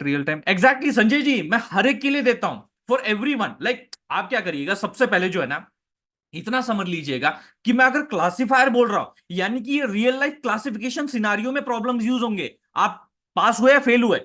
Real time exactly Sanjay ji, मैं हर एक के लिए देता हूं, फॉर एवरी वन। लाइक आप क्या करिएगा, सबसे पहले जो है ना, इतना समझ लीजिएगा कि मैं अगर क्लासिफायर बोल रहा हूं, यानी कि ये रियल लाइफ क्लासिफिकेशन सिनारियो में प्रॉब्लम्स यूज होंगे। आप पास हुए या फेल हुए,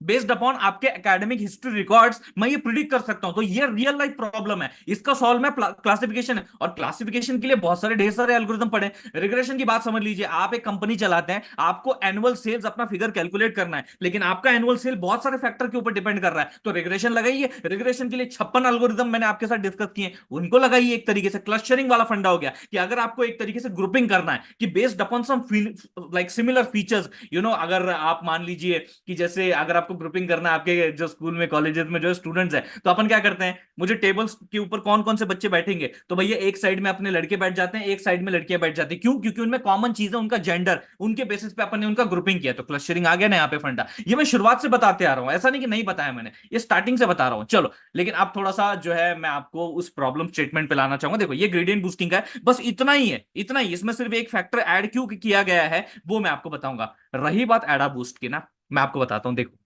बेस्ड अपॉन आपके एकेडमिक हिस्ट्री रिकॉर्ड्स मैं ये प्रिडिक्ट कर सकता हूं। तो ये रियल लाइफ प्रॉब्लम है, इसका सॉल्व मैं क्लासिफिकेशन है, और क्लासिफिकेशन के लिए बहुत सारे ढेर सारे एल्गोरिदम पड़े। रिग्रेशन की बात समझ लीजिए, आप एक कंपनी चलाते हैं, आपको एनुअल सेल्स अपना फिगर कैलकुलेट करना है, लेकिन आपका एनुअल सेल बहुत सारे फैक्टर के ऊपर डिपेंड कर रहा है, तो रिग्रेशन लगाइए। रिग्रेशन के लिए 56 एल्गोरिदम मैंने आपके साथ डिस्कस किए, उनको लगाइए। एक तरीके से क्लस्टरिंग वाला फंडा हो गया कि अगर आपको एक तरीके से ग्रुपिंग करना है कि based upon some like similar features, अगर आप मान लीजिए कि जैसे अगर आपको ग्रुपिंग करना है, आपके जो स्कूल में कॉलेजेस में जो स्टूडेंट्स हैं, तो अपन क्या करते हैं, मुझे टेबल्स के ऊपर कौन कौन से बच्चे बैठेंगे, तो भैया एक साइड में अपने लड़के बैठ जाते हैं, एक साइड में लड़कियां बैठ जाती हैं। क्यों? क्योंकि उनमें कॉमन चीज है, उनका जेंडर, उनके बेसिस पे अपन ने उनका ग्रुपिंग किया, तो क्लस्टरिंग आ गया ना यहाँ पे फंडा। ये मैं शुरुआत से बताते आ रहा हूं, ऐसा नहीं कि नहीं बताया मैंने, ये स्टार्टिंग से बता रहा हूं। चलो, लेकिन अब थोड़ा सा जो है मैं आपको उस प्रॉब्लम स्टेटमेंट पे लाना चाहूंगा। देखो, ये ग्रेडियंट बूस्टिंग का है, बस इतना ही है, इतना ही। इसमें सिर्फ एक फैक्टर ऐड क्यों किया गया है वो मैं आपको बताऊंगा। रही बात एडा बूस्ट की ना, मैं आपको बताता हूं। देखो,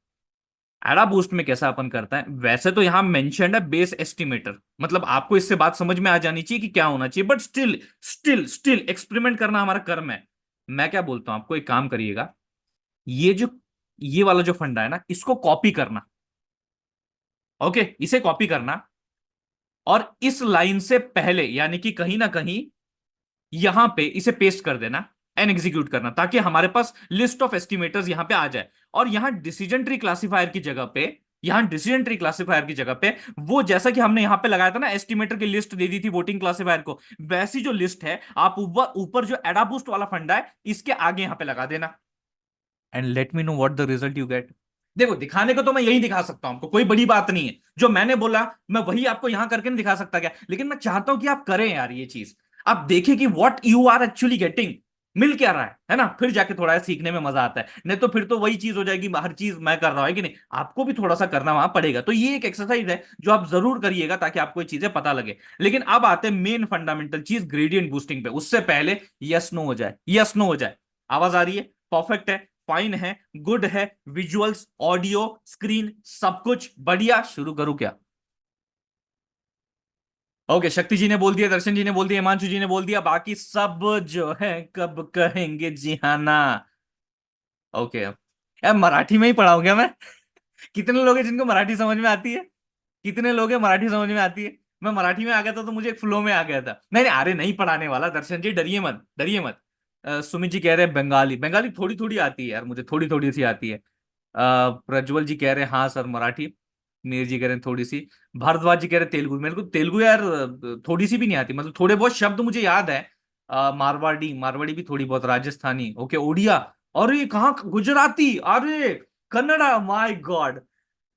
एडा बूस्ट में कैसा अपन करता है, वैसे तो यहां मेंशन्ड है बेस एस्टिमेटर, मतलब आपको इससे बात समझ में आ जानी चाहिए कि क्या होना चाहिए, but still still still experiment करना हमारा कर्म है। मैं क्या बोलता हूं आपको, एक काम करिएगा, ये जो ये वाला जो फंडा है ना, इसको कॉपी करना। ओके, इसे कॉपी करना, और इस लाइन से पहले यानी कि कहीं ना कहीं यहां पे इसे पेस्ट कर देना, एंड एग्जीक्यूट करना, ताकि हमारे पास लिस्ट ऑफ एस्टिमेटर्स यहां पे आ जाए। और यहां डिसीजन ट्री क्लासिफायर की जगह पे, यहां डिसीजन ट्री क्लासिफायर की जगह पे वो जैसा कि हमने यहां पे लगाया था ना, एस्टिमेटर की लिस्ट दे दी थी वोटिंग क्लासिफायर को, वैसी जो लिस्ट है आप ऊपर ऊपर जो एडाबूस्ट वाला फंडा है इसके आगे यहां पे लगा देना, and let me know what the result you get. देखो, दिखाने को तो मैं यही दिखा सकता हूं आपको, कोई बड़ी बात नहीं है, जो मैंने बोला मैं वही आपको यहां करके नहीं दिखा सकता क्या, लेकिन मैं चाहता हूं कि आप करें यार ये चीज, आप देखें कि what you are actually getting, मिल क्या रहा है ना, फिर जाके थोड़ा सीखने में मजा आता है। नहीं तो फिर तो वही चीज हो जाएगी, हर चीज मैं कर रहा हूं, है कि नहीं, आपको भी थोड़ा सा करना वहां पड़ेगा। तो ये एक एक्सरसाइज है जो आप जरूर करिएगा, ताकि आपको ये चीजें पता लगे। लेकिन अब आते हैं मेन फंडामेंटल चीज, ग्रेडियंट बूस्टिंग पे, उससे पहले यस नो हो जाए, यस नो हो जाए। आवाज आ रही है? परफेक्ट है, फाइन है, गुड है, विजुअल्स, ऑडियो, स्क्रीन, सब कुछ बढ़िया। शुरू करूं क्या? ओके, शक्ति जी ने बोल दिया, दर्शन जी ने बोल दिया, हिमांशु जी ने बोल दिया, बाकी सब जो है कब कहेंगे जी हाँ ना। ओके, यार मराठी में ही पढ़ाऊंगा मैं। कितने लोग हैं जिनको मराठी समझ में आती है? कितने लोग हैं मराठी समझ में आती है? मैं मराठी में आ गया था तो मुझे एक फ्लो में आ गया था। नहीं नहीं, अरे नहीं पढ़ाने वाला दर्शन जी, डरिए मत, डरिए मत। सुमित जी कह रहे हैं बंगाली, बंगाली थोड़ी थोड़ी आती है यार, मुझे थोड़ी थोड़ी सी आती है। प्रज्वल जी कह रहे हैं हाँ सर मराठी। मीर जी कह रहे हैं थोड़ी सी। भारद्वाज जी कह रहे हैं तेलुगु, मेरे को तेलुगु यार थोड़ी सी भी नहीं आती, मतलब थोड़े बहुत शब्द मुझे याद है। मारवाड़ी, मारवाड़ी भी थोड़ी बहुत, राजस्थानी ओके, उड़िया, और ये कहाँ, गुजराती, अरे कन्नड़ा, माय गॉड,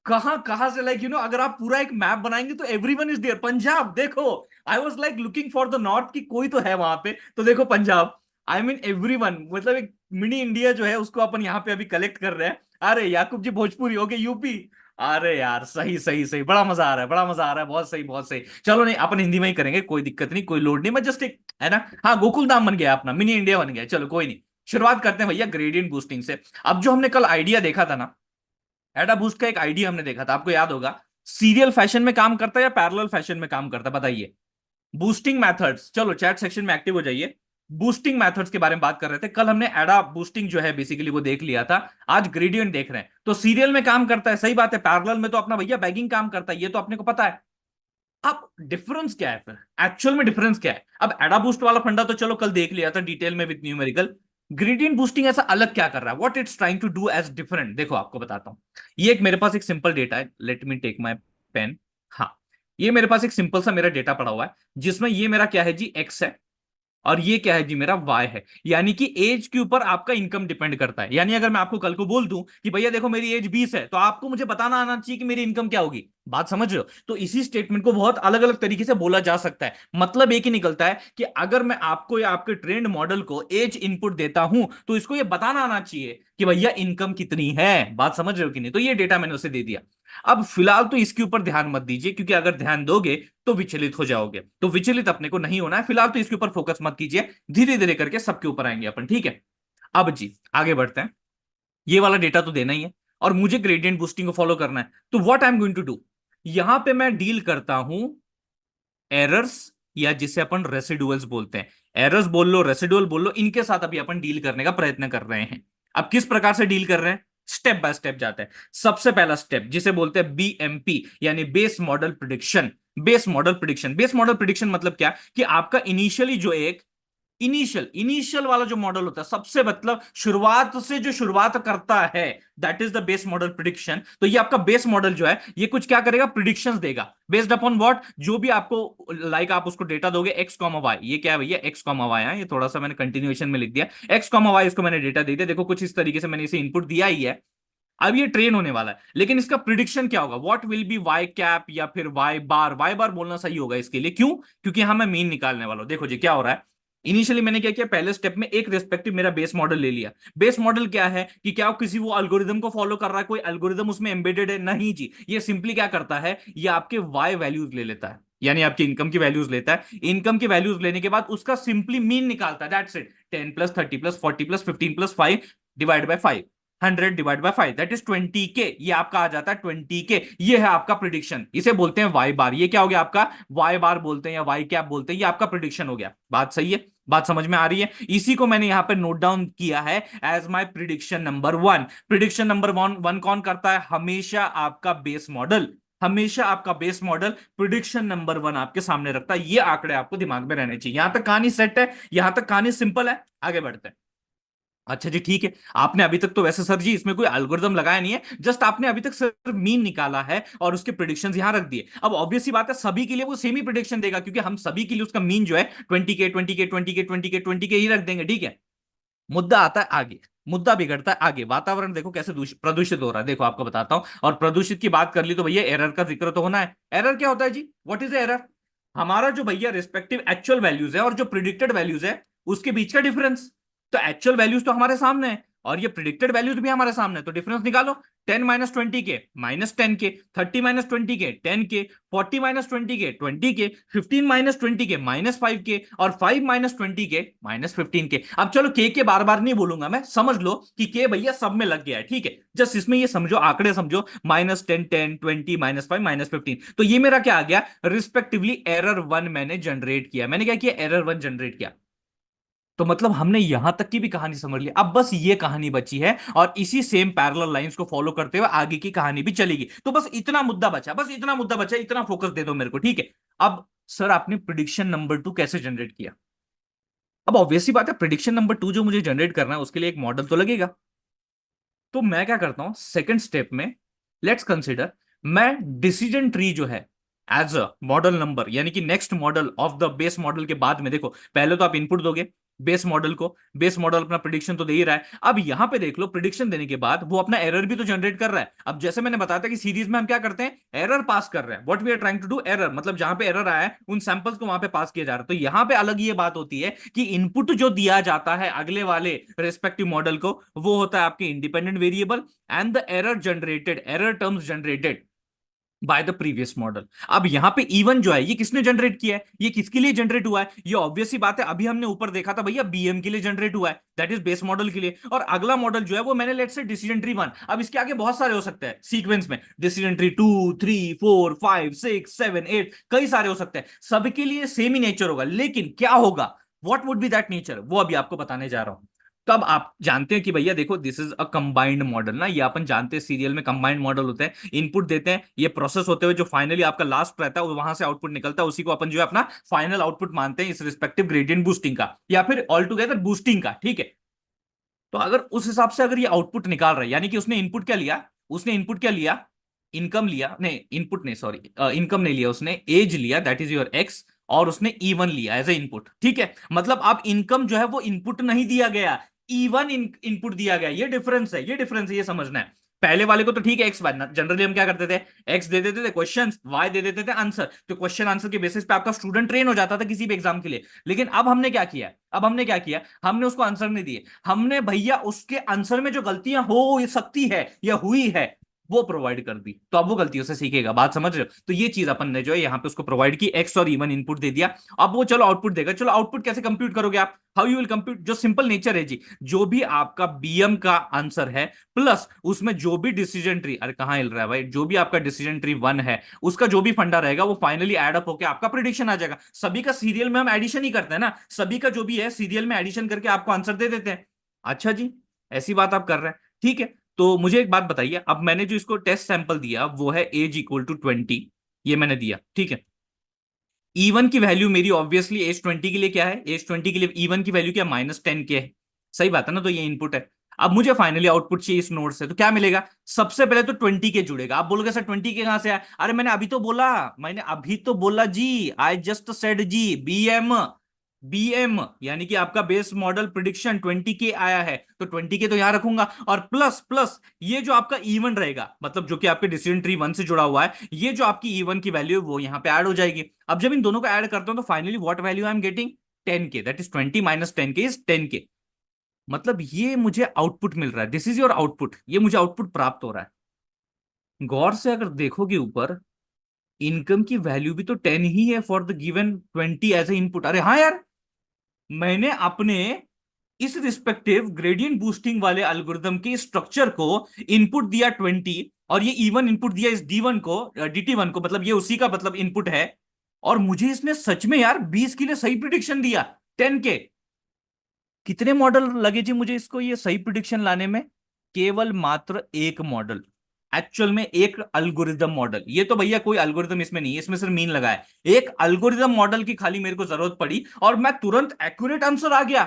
कहाँ कहाँ से, लाइक अगर आप पूरा एक मैप बनाएंगे तो एवरीवन इज देयर। पंजाब देखो, I was like looking for the north की कोई तो है वहां पे, तो देखो पंजाब, आई मीन एवरीवन, मतलब एक मिनी इंडिया जो है उसको अपन यहाँ पे अभी कलेक्ट कर रहे हैं। अरे याकूब जी भोजपुरी, ओके यूपी। अरे यार सही सही सही, बड़ा मजा आ रहा है, बड़ा मजा आ रहा है, बहुत सही बहुत सही। चलो नहीं, अपन हिंदी में ही करेंगे, कोई दिक्कत नहीं, कोई लोड नहीं, मैं जस्ट एक है ना, हाँ गोकुल धाम बन गया अपना, मिनी इंडिया बन गया, चलो कोई नहीं। शुरुआत करते हैं भैया ग्रेडियंट बूस्टिंग से। अब जो हमने कल आइडिया देखा था ना, एडा बूस्ट का एक आइडिया हमने देखा था, आपको याद होगा, सीरियल फैशन में काम करता है या पैरेलल फैशन में काम करता है, बताइए। बूस्टिंग मेथड्स, चलो चैट सेक्शन में एक्टिव हो जाइए। बूस्टिंग मेथड्स के बारे में बात कर रहे थे कल हमने, एडा बूस्टिंग जो है बेसिकली वो देख लिया था। आज ग्रेडियंट देख रहे हैं, तो सीरियल में काम करता है, सही बात है, पैरेलल में तो अपना भैया बैगिंग काम करता है, ये तो अपने को पता है। अब डिफरेंस क्या है फिर, एक्चुअल में डिफरेंस क्या है? अब एडा बूस्ट वाला फंडा तो चलो कल देख लिया था डिटेल में विद न्यूमेरिकल। ग्रेडियंट बूस्टिंग ऐसा अलग क्या कर रहा है, what it's trying to do as different, देखो आपको बताता हूं। ये एक मेरे पास एक सिंपल डेटा है, let me take my pen. हाँ, ये मेरे पास एक सिंपल सा मेरा डेटा पड़ा हुआ है, जिसमें ये मेरा क्या है जी, एक्स है, और ये क्या है जी, मेरा वाई है। यानी कि एज के ऊपर आपका इनकम डिपेंड करता है। यानी अगर मैं आपको कल को बोल दूं कि भैया देखो मेरी एज 20 है, तो आपको मुझे बताना आना चाहिए कि मेरी इनकम क्या होगी। बात समझ रहे हो? तो इसी स्टेटमेंट को बहुत अलग अलग तरीके से बोला जा सकता है, मतलब एक ही निकलता है कि अगर मैं आपको या आपके ट्रेंड मॉडल को एज इनपुट देता हूं, तो इसको ये बताना आना चाहिए कि भैया इनकम कितनी है। बात समझ रहे हो कि नहीं? तो ये डेटा मैंने उसे दे दिया। अब फिलहाल तो इसके ऊपर ध्यान मत दीजिए, क्योंकि अगर ध्यान दोगे तो विचलित हो जाओगे, तो विचलित अपने को नहीं होना है। फिलहाल तो इसके ऊपर फोकस मत कीजिए, धीरे धीरे करके सबके ऊपर आएंगे अपन, ठीक है? अब जी आगे बढ़ते हैं। ये वाला डेटा तो देना ही है, और मुझे ग्रेडियंट बूस्टिंग को फॉलो करना है, तो what I am going to do, यहां पे मैं डील करता हूं एरर्स, या जिसे अपन रेसिडुअल्स बोलते हैं, एरर्स बोल लो, रेसिडुअल बोल लो, इनके साथ अभी अपन डील करने का प्रयत्न कर रहे हैं। अब किस प्रकार से डील कर रहे हैं, स्टेप बाय स्टेप जाते हैं। सबसे पहला स्टेप जिसे बोलते हैं बीएमपी, यानी base model prediction. Base model prediction मतलब क्या, कि आपका इनिशियली जो एक इनिशियल वाला जो मॉडल होता है, सबसे मतलब शुरुआत से जो शुरुआत करता है, that is the base model prediction. तो ये आपका बेस मॉडल जो है, ये कुछ क्या करेगा, प्रिडिक्शंस देगा बेस्ड अपॉन व्हाट, जो भी आपको आप उसको डेटा दोगे एक्स कॉमा वाई, ये क्या है भैया, एक्स कॉमा वाई है, ये थोड़ा सा मैंने कंटिन्यूएशन में लिख दिया, एक्स कॉमा वाई, इसको मैंने डेटा दे दिया, देखो कुछ इस तरीके से मैंने इसे इनपुट दिया ही है। अब ये ट्रेन होने वाला है, लेकिन इसका प्रिडिक्शन क्या होगा, what will be Y cap या फिर वाई बार, वाई बार बोलना सही होगा इसके लिए, क्यों, क्योंकि यहां मैं मीन निकालने वाला हूं। देखो जी क्या हो रहा है, इनिशियली मैंने क्या किया, पहले स्टेप में एक रिस्पेक्टिव मेरा बेस मॉडल ले लिया। बेस मॉडल क्या है, कि क्या किसी वो एल्गोरिदम को फॉलो कर रहा है, कोई एल्गोरिदम उसमें एम्बेडेड है, नहीं जी, ये सिंपली क्या करता है, ये आपके वाई वैल्यूज ले लेता है, यानी आपकी इनकम की वैल्यूज लेता है। इनकम की वैल्यूज लेने के बाद उसका सिंपली मीन निकालता है, that's it, 10 plus 30 plus 40 plus 15 plus 5 divide by 5, 100 divide by 5, that is 20K, ये आपका आ जाता है 20K। ये है आपका प्रिडिक्शन, इसे बोलते हैं वाई बार। ये क्या हो गया आपका, वाई बार बोलते हैं या वाई कैप बोलते हैं, ये आपका प्रिडिक्शन हो गया। बात सही है, बात समझ में आ रही है, इसी को मैंने यहां पे नोट डाउन किया है as my prediction number 1। Prediction number 1 कौन करता है, हमेशा आपका बेस मॉडल, हमेशा आपका बेस मॉडल प्रिडिक्शन नंबर 1 आपके सामने रखता है। ये आंकड़े आपको दिमाग में रहने चाहिए। यहां तक कहानी सेट है, यहां तक कहानी सिंपल है, आगे बढ़ते हैं। अच्छा जी ठीक है, आपने अभी तक तो वैसे सर जी इसमें कोई एल्गोरिदम लगाया नहीं है, जस्ट आपने अभी तक सिर्फ मीन निकाला है और उसके प्रिडिक्शंस यहां रख दिए। अब ऑब्वियस सी बात है, सभी के लिए वो सेम ही प्रिडिक्शन देगा, क्योंकि हम सभी के लिए उसका मीन जो है 20K 20K 20K 20K 20K ही रख देंगे, ठीक है। मुद्दा आता है आगे, मुद्दा बिगड़ता है आगे, वातावरण देखो कैसे प्रदूषित हो रहा है, देखो आपको बताता हूं। और प्रदूषित की बात कर ली तो भैया एरर का जिक्र तो होना है। एरर क्या होता है जी, व्हाट इज एरर, हमारा जो भैया रिस्पेक्टिव एक्चुअल वैल्यूज है और जो प्रिडिक्टेड वैल्यूज है, उसके बीच का डिफरेंस। तो एक्चुअल वैल्यूज तो हमारे सामने है और ये प्रिडिक्टेड वैल्यूज भी हमारे सामने है, तो डिफरेंस निकालो। 10 - 20K -10K, 30 - 20K 10K, 40 - 20K 20K, 15 - 20K -5K, और 5 - 20K -15K। अब चलो के बार बार नहीं बोलूंगा मैं, समझ लो कि के भैया सब में लग गया है, ठीक है। जस्ट इसमें ये समझो, आंकड़े समझो, -10 10 20 -5 -15, तो ये मेरा क्या आ गया, रिस्पेक्टिवली एरर 1 मैंने जनरेट किया। मैंने क्या किया, एरर 1 जनरेट किया। तो मतलब हमने यहां तक की भी कहानी समझ ली, अब बस ये कहानी बची है, और इसी सेम पैरेलल लाइंस को फॉलो करते हुए आगे की कहानी भी चलेगी। तो बस इतना मुद्दा बचा, बस इतना मुद्दा बचा, इतना फोकस दे दो मेरे को, ठीक है। अब सर आपने प्रिडिक्शन नंबर 2 कैसे जनरेट किया, अब ऑब्वियसली बात है, प्रिडिक्शन नंबर 2 जो मुझे जनरेट करना है उसके लिए एक मॉडल तो लगेगा। तो मैं क्या करता हूं, सेकंड स्टेप में, लेट्स कंसिडर, मैं डिसीजन ट्री जो है एज अ मॉडल नंबर, यानी कि next model of the base model के बाद में, देखो पहले तो आप इनपुट दोगे बेस मॉडल को, बेस मॉडल अपना प्रिडिक्शन तो दे ही रहा है। अब यहां पे देख लो, प्रिडिक्शन देने के बाद वो अपना एरर भी तो जनरेट कर रहा है। अब जैसे मैंने बताया था कि सीरीज में हम क्या करते हैं, एरर पास कर रहे हैं, what we are trying to do, error मतलब जहां पे एरर आया है उन सैंपल्स को वहां पे पास किया जा रहा है। तो यहां पे अलग ये बात होती है कि इनपुट जो दिया जाता है अगले वाले रेस्पेक्टिव मॉडल को, वो होता है आपके independent variable, and the error generated, error terms generated by the previous model. अब यहां पे इवन जो है ये किसने जनरेट किया है, ये किसके लिए जनरेट हुआ है, ये ऑब्वियस सी बात है, अभी हमने ऊपर देखा था भैया बीएम के लिए जनरेट हुआ है, दैट इज बेस मॉडल के लिए। और अगला मॉडल जो है वो मैंने लेट्स से डिसीजन ट्री 1, अब इसके आगे बहुत सारे हो सकते हैं सीक्वेंस में, डिसीजन ट्री 2 3 4 5 6 7 8, कई सारे हो सकते हैं, सबके लिए सेम ही नेचर होगा, लेकिन क्या होगा, what would be that nature, वो अभी आपको बताने जा रहा हूं। तब आप जानते हैं कि भैया देखो, this is a combined model ना, ये अपन जानते हैं सीरियल में कंबाइंड मॉडल होते हैं, इनपुट देते हैं, ये प्रोसेस होते हुए जो फाइनली आपका लास्ट रहता है, वहां से आउटपुट निकलता है, उसी को अपन जो है अपना फाइनल आउटपुट मानते हैं इस रिस्पेक्टिव ग्रेडियंट बूस्टिंग का, या फिर ऑल टुगेदर बूस्टिंग का, ठीक है। तो अगर उस हिसाब से अगर ये आउटपुट निकाल रहा है, यानी कि उसने इनपुट क्या लिया, उसने इनपुट क्या लिया, इनकम लिया, नहीं इनपुट नहीं, सॉरी इनकम नहीं लिया, उसने एज लिया, दैट इज योर एक्स, और उसने इवन लिया एज ए इनपुट, ठीक है। मतलब आप इनकम जो है वो इनपुट नहीं दिया गया, इवन इनपुट दिया गया, ये डिफरेंस है, ये डिफरेंस है, ये समझना है। पहले वाले को तो ठीक है एक्स वाई, जनरली हम क्या करते थे, एक्स दे देते थे क्वेश्चन, वाई दे देते थे आंसर, तो क्वेश्चन आंसर के बेसिस पे आपका स्टूडेंट ट्रेन हो जाता था किसी भी एग्जाम के लिए। लेकिन अब हमने क्या किया, अब हमने क्या किया, हमने उसको आंसर नहीं दिए, हमने भैया उसके आंसर में जो गलतियां हो सकती है या हुई है, वो प्रोवाइड कर दी, तो अब वो गलतियों से सीखेगा। बात समझ रहे हो? तो ये चीज अपन ने जो है यहाँ पे उसको प्रोवाइड की, एक्स और इवन इनपुट दे दिया। अब वो चलो आउटपुट देगा। चलो आउटपुट कैसे कंप्यूट करोगे आप? How you will compute? जो सिंपल नेचर है जी, जो भी आपका बीएम का आंसर है प्लस उसमें जो भी डिसीजन ट्री, अरे कहां हिल रहा है भाई, जो भी आपका डिसीजन ट्री वन है उसका जो भी फंडा रहेगा वो फाइनली एड अप होकर आपका प्रिडिक्शन आ जाएगा। सभी का सीरियल में हम एडिशन ही करते हैं ना, सभी का जो भी है सीरियल में एडिशन करके आपको आंसर दे देते हैं। अच्छा जी, ऐसी बात आप कर रहे हैं, ठीक है। तो मुझे एक बात बताइए, अब मैंने जो इसको टेस्ट सैंपल दिया वो है एज इक्वल टू 20, ये मैंने दिया, ठीक है। E1 की वैल्यू मेरी ऑब्वियसली एज 20 के लिए क्या है, एज 20 के लिए E1 की वैल्यू क्या, -10 के है। सही बात है ना? तो ये इनपुट है। अब मुझे फाइनली आउटपुट चाहिए इस नोड से, तो क्या मिलेगा? सबसे पहले तो 20 के जुड़ेगा। आप बोलोगे सर 20 के कहां से आया? अरे मैंने अभी तो बोला जी, आई जस्ट सेड जी, बीएम। बीएम यानी कि आपका बेस मॉडल प्रिडिक्शन 20 के आया है, तो 20 के तो यहां रखूंगा, और प्लस प्लस ये जो आपका इवन रहेगा, मतलब जो कि आपके डिसीजन ट्री वन से जुड़ा हुआ है, ये जो आपकी इवन की वैल्यू है वो यहां पे ऐड हो जाएगी। अब जब इन दोनों को ऐड करता हूं तो finally what value I am getting, 10 के, दैट इज 20 माइनस 10 के इज 10 के। मतलब ये मुझे आउटपुट मिल रहा है, दिस इज योर आउटपुट, ये मुझे आउटपुट प्राप्त हो रहा है। गौर से अगर देखोगे ऊपर, इनकम की वैल्यू भी तो 10 ही है for the given 20 as a input. अरे हाँ यार, मैंने अपने इस रिस्पेक्टिव ग्रेडियंट बूस्टिंग वाले एल्गोरिदम के स्ट्रक्चर को इनपुट दिया 20, और ये इवन इनपुट दिया इस D1 को, DT1 को, मतलब ये उसी का मतलब इनपुट है। और मुझे इसने सच में यार 20 के लिए सही प्रिडिक्शन दिया, 10 के। कितने मॉडल लगे जी मुझे इसको ये सही प्रिडिक्शन लाने में? केवल मात्र एक मॉडल, एक्चुअल में एक अल्गोरिदम मॉडल। ये तो भैया कोई अल्गोरिदम इसमें नहीं है, इसमें सिर्फ मीन लगा है। एक अल्गोरिदम मॉडल की खाली मेरे को जरूरत पड़ी और मैं तुरंत एक्यूरेट आंसर आ गया।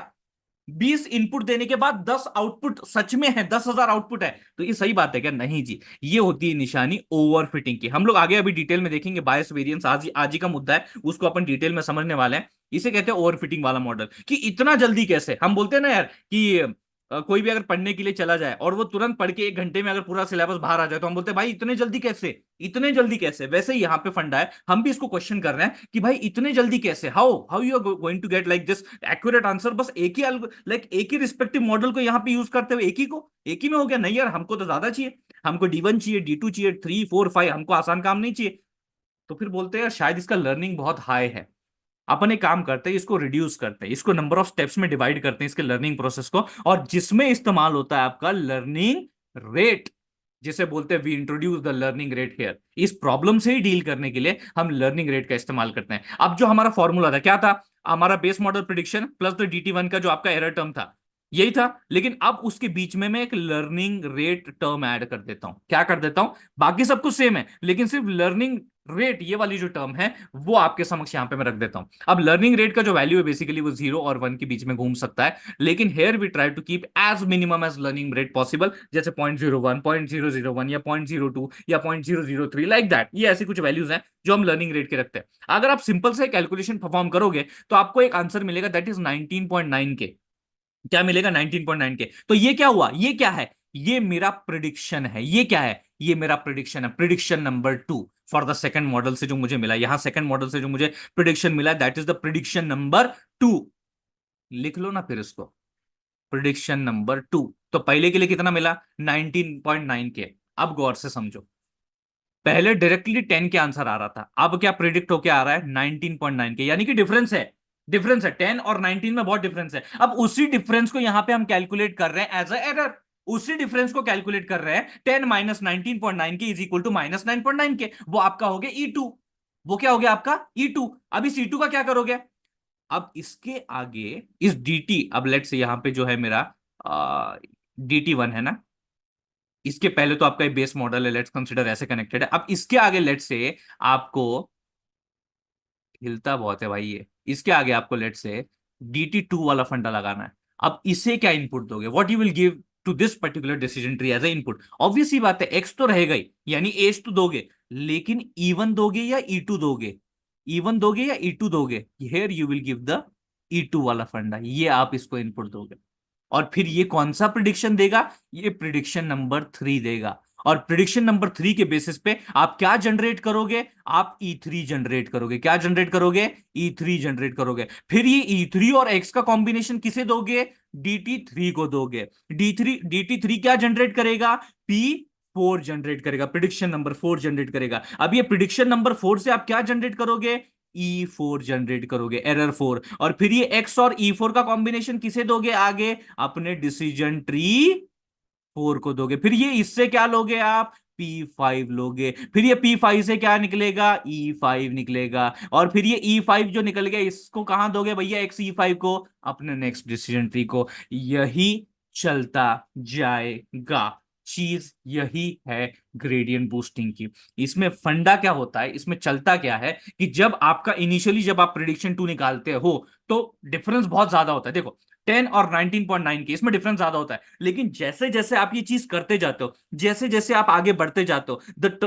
20 इनपुट देने के बाद 10 आउटपुट सच में है, 10,000 आउटपुट है। तो ये सही बात है क्या? नहीं जी, ये होती है निशानी ओवरफिटिंग की। हम लोग आगे अभी डिटेल में देखेंगे, बायस वेरिएंस आज ही का मुद्दा है, उसको अपन डिटेल में समझने वाले हैं। इसे कहते हैं ओवरफिटिंग वाला मॉडल। कि इतना जल्दी कैसे, हम बोलते हैं ना यार कि कोई भी अगर पढ़ने के लिए चला जाए और वो तुरंत पढ़ के 1 घंटे में अगर पूरा सिलेबस बाहर आ जाए, तो हम बोलते हैं भाई इतने जल्दी कैसे, इतने जल्दी कैसे। वैसे ही यहाँ पे फंडा है, हम भी इसको क्वेश्चन कर रहे हैं कि भाई इतने जल्दी कैसे, how how you are going to get like this accurate answer, बस एक ही लाइक एक ही रिस्पेक्टिव मॉडल को यहाँ पे यूज करते हुए एक ही में हो गया। नहीं यार, हमको तो ज्यादा चाहिए, हमको D1 चाहिए, D2 चाहिए, 3 4 5, हमको आसान काम नहीं चाहिए। तो फिर बोलते हैं यार शायद इसका लर्निंग बहुत हाई है। अपन एक काम करते हैं, इसको रिड्यूस करते हैं, इसको नंबर ऑफ स्टेप्स में डिवाइड करते हैं इसके लर्निंग प्रोसेस को, और जिसमें इस्तेमाल होता है आपका लर्निंग रेट, जिसे बोलते हैं we introduce the learning rate here. इस प्रॉब्लम से ही डील करने के लिए हम लर्निंग रेट का इस्तेमाल करते हैं। अब जो हमारा फॉर्मूला था क्या था? हमारा base model prediction plus the DT1 का जो आपका एरर टर्म था, यही था। लेकिन अब उसके बीच में मैं एक लर्निंग रेट टर्म ऐड कर देता हूं। क्या कर देता हूं? बाकी सब कुछ सेम है, लेकिन सिर्फ लर्निंग रेट, ये वाली जो टर्म है, वो आपके समक्ष यहां पे मैं रख देता हूं। अब लर्निंग रेट का जो वैल्यू है बेसिकली वो 0 और 1 के बीच में घूम सकता है, लेकिन here we try to keep as minimum as learning rate possible, जैसे 0.01, 0.001 या 0.02 या 0.003, लाइक दैट। ये ऐसी कुछ वैल्यूज हैं जो हम लर्निंग रेट के रखते हैं। अगर आप सिंपल से कैलकुलेशन परफॉर्म करोगे तो आपको एक आंसर मिलेगा, दैट इज 19.9 के। क्या मिलेगा? 19.9 के। तो ये क्या हुआ? ये क्या है? ये मेरा प्रिडिक्शन है। ये क्या है? ये मेरा प्रिडिक्शन है, prediction number 2 for the second model से जो मुझे मिला। यहां सेकंड मॉडल से जो मुझे प्रिडिक्शन मिला, that is the prediction number 2। लिख लो ना फिर इसको, प्रिडिक्शन नंबर 2। तो पहले के लिए कितना मिला? 19.9 के। अब गौर से समझो, पहले डायरेक्टली 10 के आंसर आ रहा था, अब क्या प्रिडिक्ट होके आ रहा है? 19.9 के। यानी कि डिफरेंस है, 10 और 19 में बहुत डिफरेंस है। अब उसी डिफरेंस को यहां पे हम कैलकुलेट कर रहे हैं एज अ एरर। उसी डिफरेंस को कैलकुलेट कर रहे हैं, 10 माइनस 19.9 के इज इक्वल टू -9.9 के। वो आपका हो गया E2। वो क्या हो गया आपका? E2। अब इस E2 का क्या करोगे? अब इसके आगे इस DT, अब लेट से यहां पे जो है मेरा DT1 है ना, इसके पहले तो आपका बेस मॉडल है, लेट्स कंसीडर ऐसे कनेक्टेड है। अब इसके आगे लेट से आपको, हिलता बहुत है भाई ये, इसके आगे आपको लेट से DT2 वाला फंडा लगाना है। अब इसे क्या इनपुट दोगे? What you will give to this particular decision tree as a input? Obvious ही बात है, एक्स तो रहेगा ही, यानी एज तो दोगे, लेकिन E1 दोगे या E2 दोगे? E1 दोगे या E2 दोगे? Here you will give the E2 वाला फंडा, ये आप इसको इनपुट दोगे। और फिर ये कौन सा प्रिडिक्शन देगा? ये प्रिडिक्शन नंबर 3 देगा। और प्रिडिक्शन नंबर 3 के बेसिस पे आप क्या जनरेट करोगे? आप E3 जनरेट करोगे। क्या जनरेट करोगे? E3 जनरेट करोगे। फिर ये E3 और X का कॉम्बिनेशन किसे दोगे? DT3 को दोगे। DT3 क्या जनरेट करेगा? P 4 जनरेट करेगा, प्रिडिक्शन नंबर 4 जनरेट करेगा। अब ये प्रिडिक्शन नंबर 4 से आप क्या जनरेट करोगे? E4 जनरेट करोगे, एरर 4। और फिर ये X और E4 का कॉम्बिनेशन किसे दोगे आगे? अपने डिसीजन ट्री 4 को दोगे। फिर ये इससे क्या लोगे आप? P5 लोगे। फिर ये P5 से क्या निकलेगा? E5 निकलेगा। और फिर ये E5 जो निकल गया, इसको कहां दोगे भैया? X E5 को अपने नेक्स्ट डिसीजन ट्री को। यही चलता जाएगा। चीज यही है ग्रेडियंट बूस्टिंग की। इसमें फंडा क्या होता है, इसमें चलता क्या है कि जब आपका इनिशियली जब आप प्रिडिक्शन 2 निकालते हो तो डिफरेंस बहुत ज्यादा होता है। देखो 10 और 19.9 के इसमें डिफरेंस ज्यादा होता है। लेकिन जैसे जैसे आप ये चीज करते जाते हो, जैसे जैसे आप आगे बढ़ते जाते हो,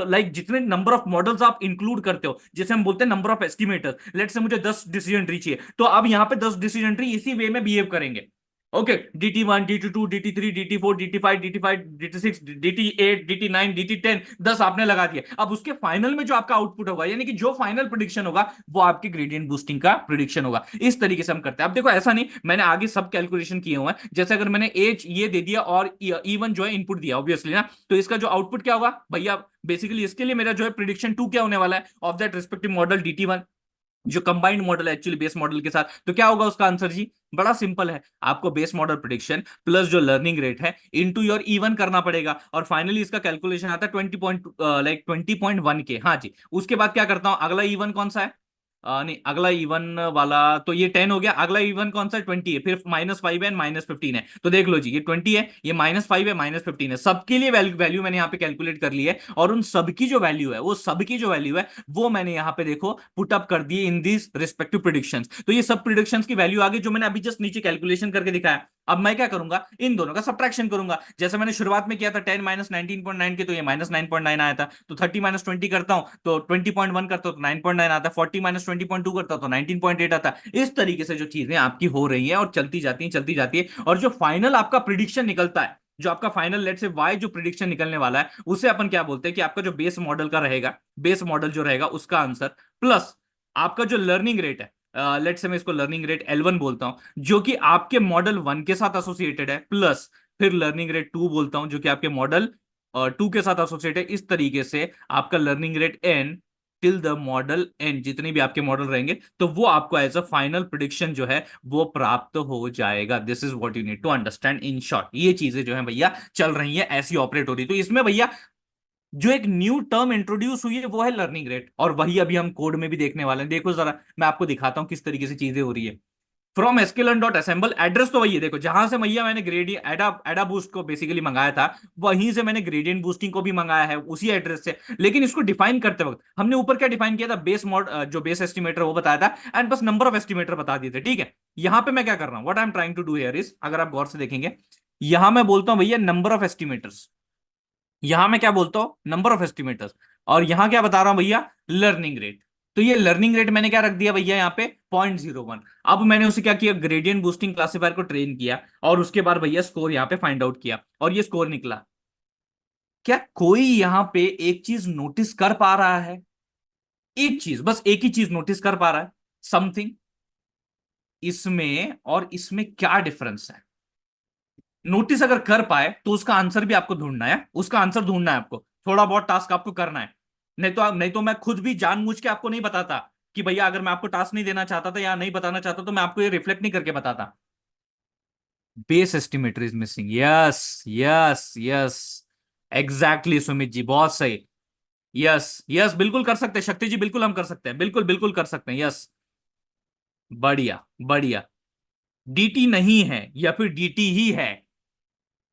लाइक जितने नंबर ऑफ मॉडल्स आप इंक्लूड करते हो, जैसे हम बोलते हैं नंबर ऑफ एस्टिमेटर्स, लेट से मुझे 10 डिसीजन ट्री चाहिए, तो अब यहां पे 10 डिसीजन ट्री इसी वे में बिहेव करेंगे। Okay, DT1, DT2, DT3, DT4, DT5, DT5, DT6, DT8, DT9, DT10, 10 आपने लगा दिया। अब उसके फाइनल में जो आपका आउटपुट होगा, यानी कि जो फाइनल प्रिडिक्शन होगा, वो आपके ग्रेडियंट बूस्टिंग का प्रिडिक्शन होगा। इस तरीके से हम करते हैं। अब देखो ऐसा नहीं, मैंने आगे सब कैलकुलेशन किए हुए हैं। जैसे अगर मैंने एज ये दे दिया और E1 जो है इनपुट दिया ऑब्वियसली ना, तो इसका जो आउटपुट क्या होगा भैया? बेसिकली इसके लिए मेरा जो है प्रिडिक्शन 2 क्या होने वाला है of that respective model DT1, जो कंबाइंड मॉडल है एक्चुअली बेस मॉडल के साथ। तो क्या होगा उसका आंसर जी? बड़ा सिंपल है, आपको बेस मॉडल प्रिडिक्शन प्लस जो लर्निंग रेट है इनटू योर E1 करना पड़ेगा, और फाइनली इसका कैलकुलेशन आता है 20.1 के। हाँ जी, उसके बाद क्या करता हूं, अगला E1 कौन सा है? नहीं, अगला E1 वाला तो ये 10 हो गया। अगला E1 कौन सा है? 20 है। फिर -5 है, -15 है। तो देख लो जी, ये 20 है, ये -5 है, -15 है। सबके लिए वैल्यू मैंने यहाँ पे कैलकुलेट कर ली है, और उन सबकी जो वैल्यू है, वो सबकी जो वैल्यू है वो मैंने यहाँ पे देखो पुट अप कर दी इन दिस रिस्पेक्टिव प्रिडिक्शंस। तो ये सब प्रिडिक्शंस की वैल्यू आ गई, जो मैंने अभी जस्ट नीचे कैलकुलेशन करके दिखाया। अब मैं क्या करूंगा? इन दोनों का सब्ट्रैक्शन करूंगा, जैसे मैंने शुरुआत में किया था 10 -19.9 के, तो ये -9.9 आया था। तो 30 -20 करता हूं तो 20.1 करता हूं तो 9.9 आता है। 40 -20.2 करता हूं तो 19.8 आता है। इस तरीके से जो चीजें आपकी हो रही हैं और चलती जाती हैं, चलती जाती है, और जो फाइनल आपका प्रिडिक्शन निकलता है, जो आपका फाइनल लेट से वाई जो प्रिडिक्शन निकलने वाला है, उसे अपन क्या बोलते हैं कि आपका जो बेस मॉडल का रहेगा, बेस मॉडल जो रहेगा उसका आंसर, प्लस आपका जो लर्निंग रेट है, लेट से मैं इसको लर्निंग रेट L1 बोलता हूं, जो कि आपके मॉडल 1 के साथ एसोसिएटेड है, प्लस फिर लर्निंग रेट 2 बोलता हूं, जो कि आपके मॉडल 2 के साथ एसोसिएटेड है। इस तरीके से आपका learning rate N till the model N, जितने भी आपके मॉडल रहेंगे, तो वो आपको एज अ फाइनल प्रिडिक्शन जो है वो प्राप्त हो जाएगा। This is what you need to understand in short. ये चीजें जो है भैया चल रही है, ऐसी ऑपरेट हो रही है। तो इसमें भैया जो एक न्यू टर्म इंट्रोड्यूस हुई है वो है लर्निंग रेट, और वही अभी हम कोड में भी देखने वाले हैं। देखो जरा, मैं आपको दिखाता हूं किस तरीके से चीजें हो रही है। From sklearn dot assemble, address तो वही है, देखो जहां से भैया मैंने ग्रेडियंट एडा बूस्ट को बेसिकली मंगाया था, वहीं से मैंने ग्रेडियंट बूस्टिंग को भी मंगाया है, उसी एड्रेस से। लेकिन इसको डिफाइन करते वक्त हमने ऊपर क्या डिफाइन किया था? बेस मॉड, जो बेस एस्टिमेटर वो बताया था, एंड बस नंबर ऑफ एस्टिमेटर बता दिए थे। ठीक है, यहां पे मैं क्या कर रहा हूं, what I am trying to do here is, अगर आप गौर से देखेंगे, यहां मैं बोलता हूं भैया नंबर ऑफ एस्टिमेटर्स, यहां मैं क्या बोलता हूं? Number of estimators. और यहां क्या बता रहा हूं भैया? Learning rate. तो ये लर्निंग रेट मैंने क्या रख दिया भैया यहाँ पे? 0.01। अब मैंने उसे क्या किया? ग्रेडियंट बूस्टिंग क्लासिफायर को ट्रेन किया, और उसके बाद भैया स्कोर यहाँ पे फाइंड आउट किया, और ये स्कोर निकला। क्या कोई यहां पे एक चीज नोटिस कर पा रहा है? एक चीज, बस एक ही चीज नोटिस कर पा रहा है, समथिंग, इसमें और इसमें क्या डिफरेंस है? नोटिस अगर कर पाए तो उसका आंसर भी आपको ढूंढना है, उसका आंसर ढूंढना है आपको, थोड़ा बहुत टास्क आपको करना है। नहीं तो मैं खुद भी जानबूझ के आपको नहीं बताता कि भैया, अगर मैं आपको टास्क नहीं देना चाहता था या नहीं बताना चाहता तो मैं आपको ये रिफ्लेक्ट नहीं करके बताता। Base estimator is missing. Yes, yes, yes, exactly Sumit ji, बहुत सही। यस, यस, बिल्कुल कर सकते हैं शक्ति जी, बिल्कुल हम कर सकते हैं, बिल्कुल बिल्कुल कर सकते हैं। यस, बढ़िया बढ़िया। डीटी नहीं है या फिर डीटी ही है?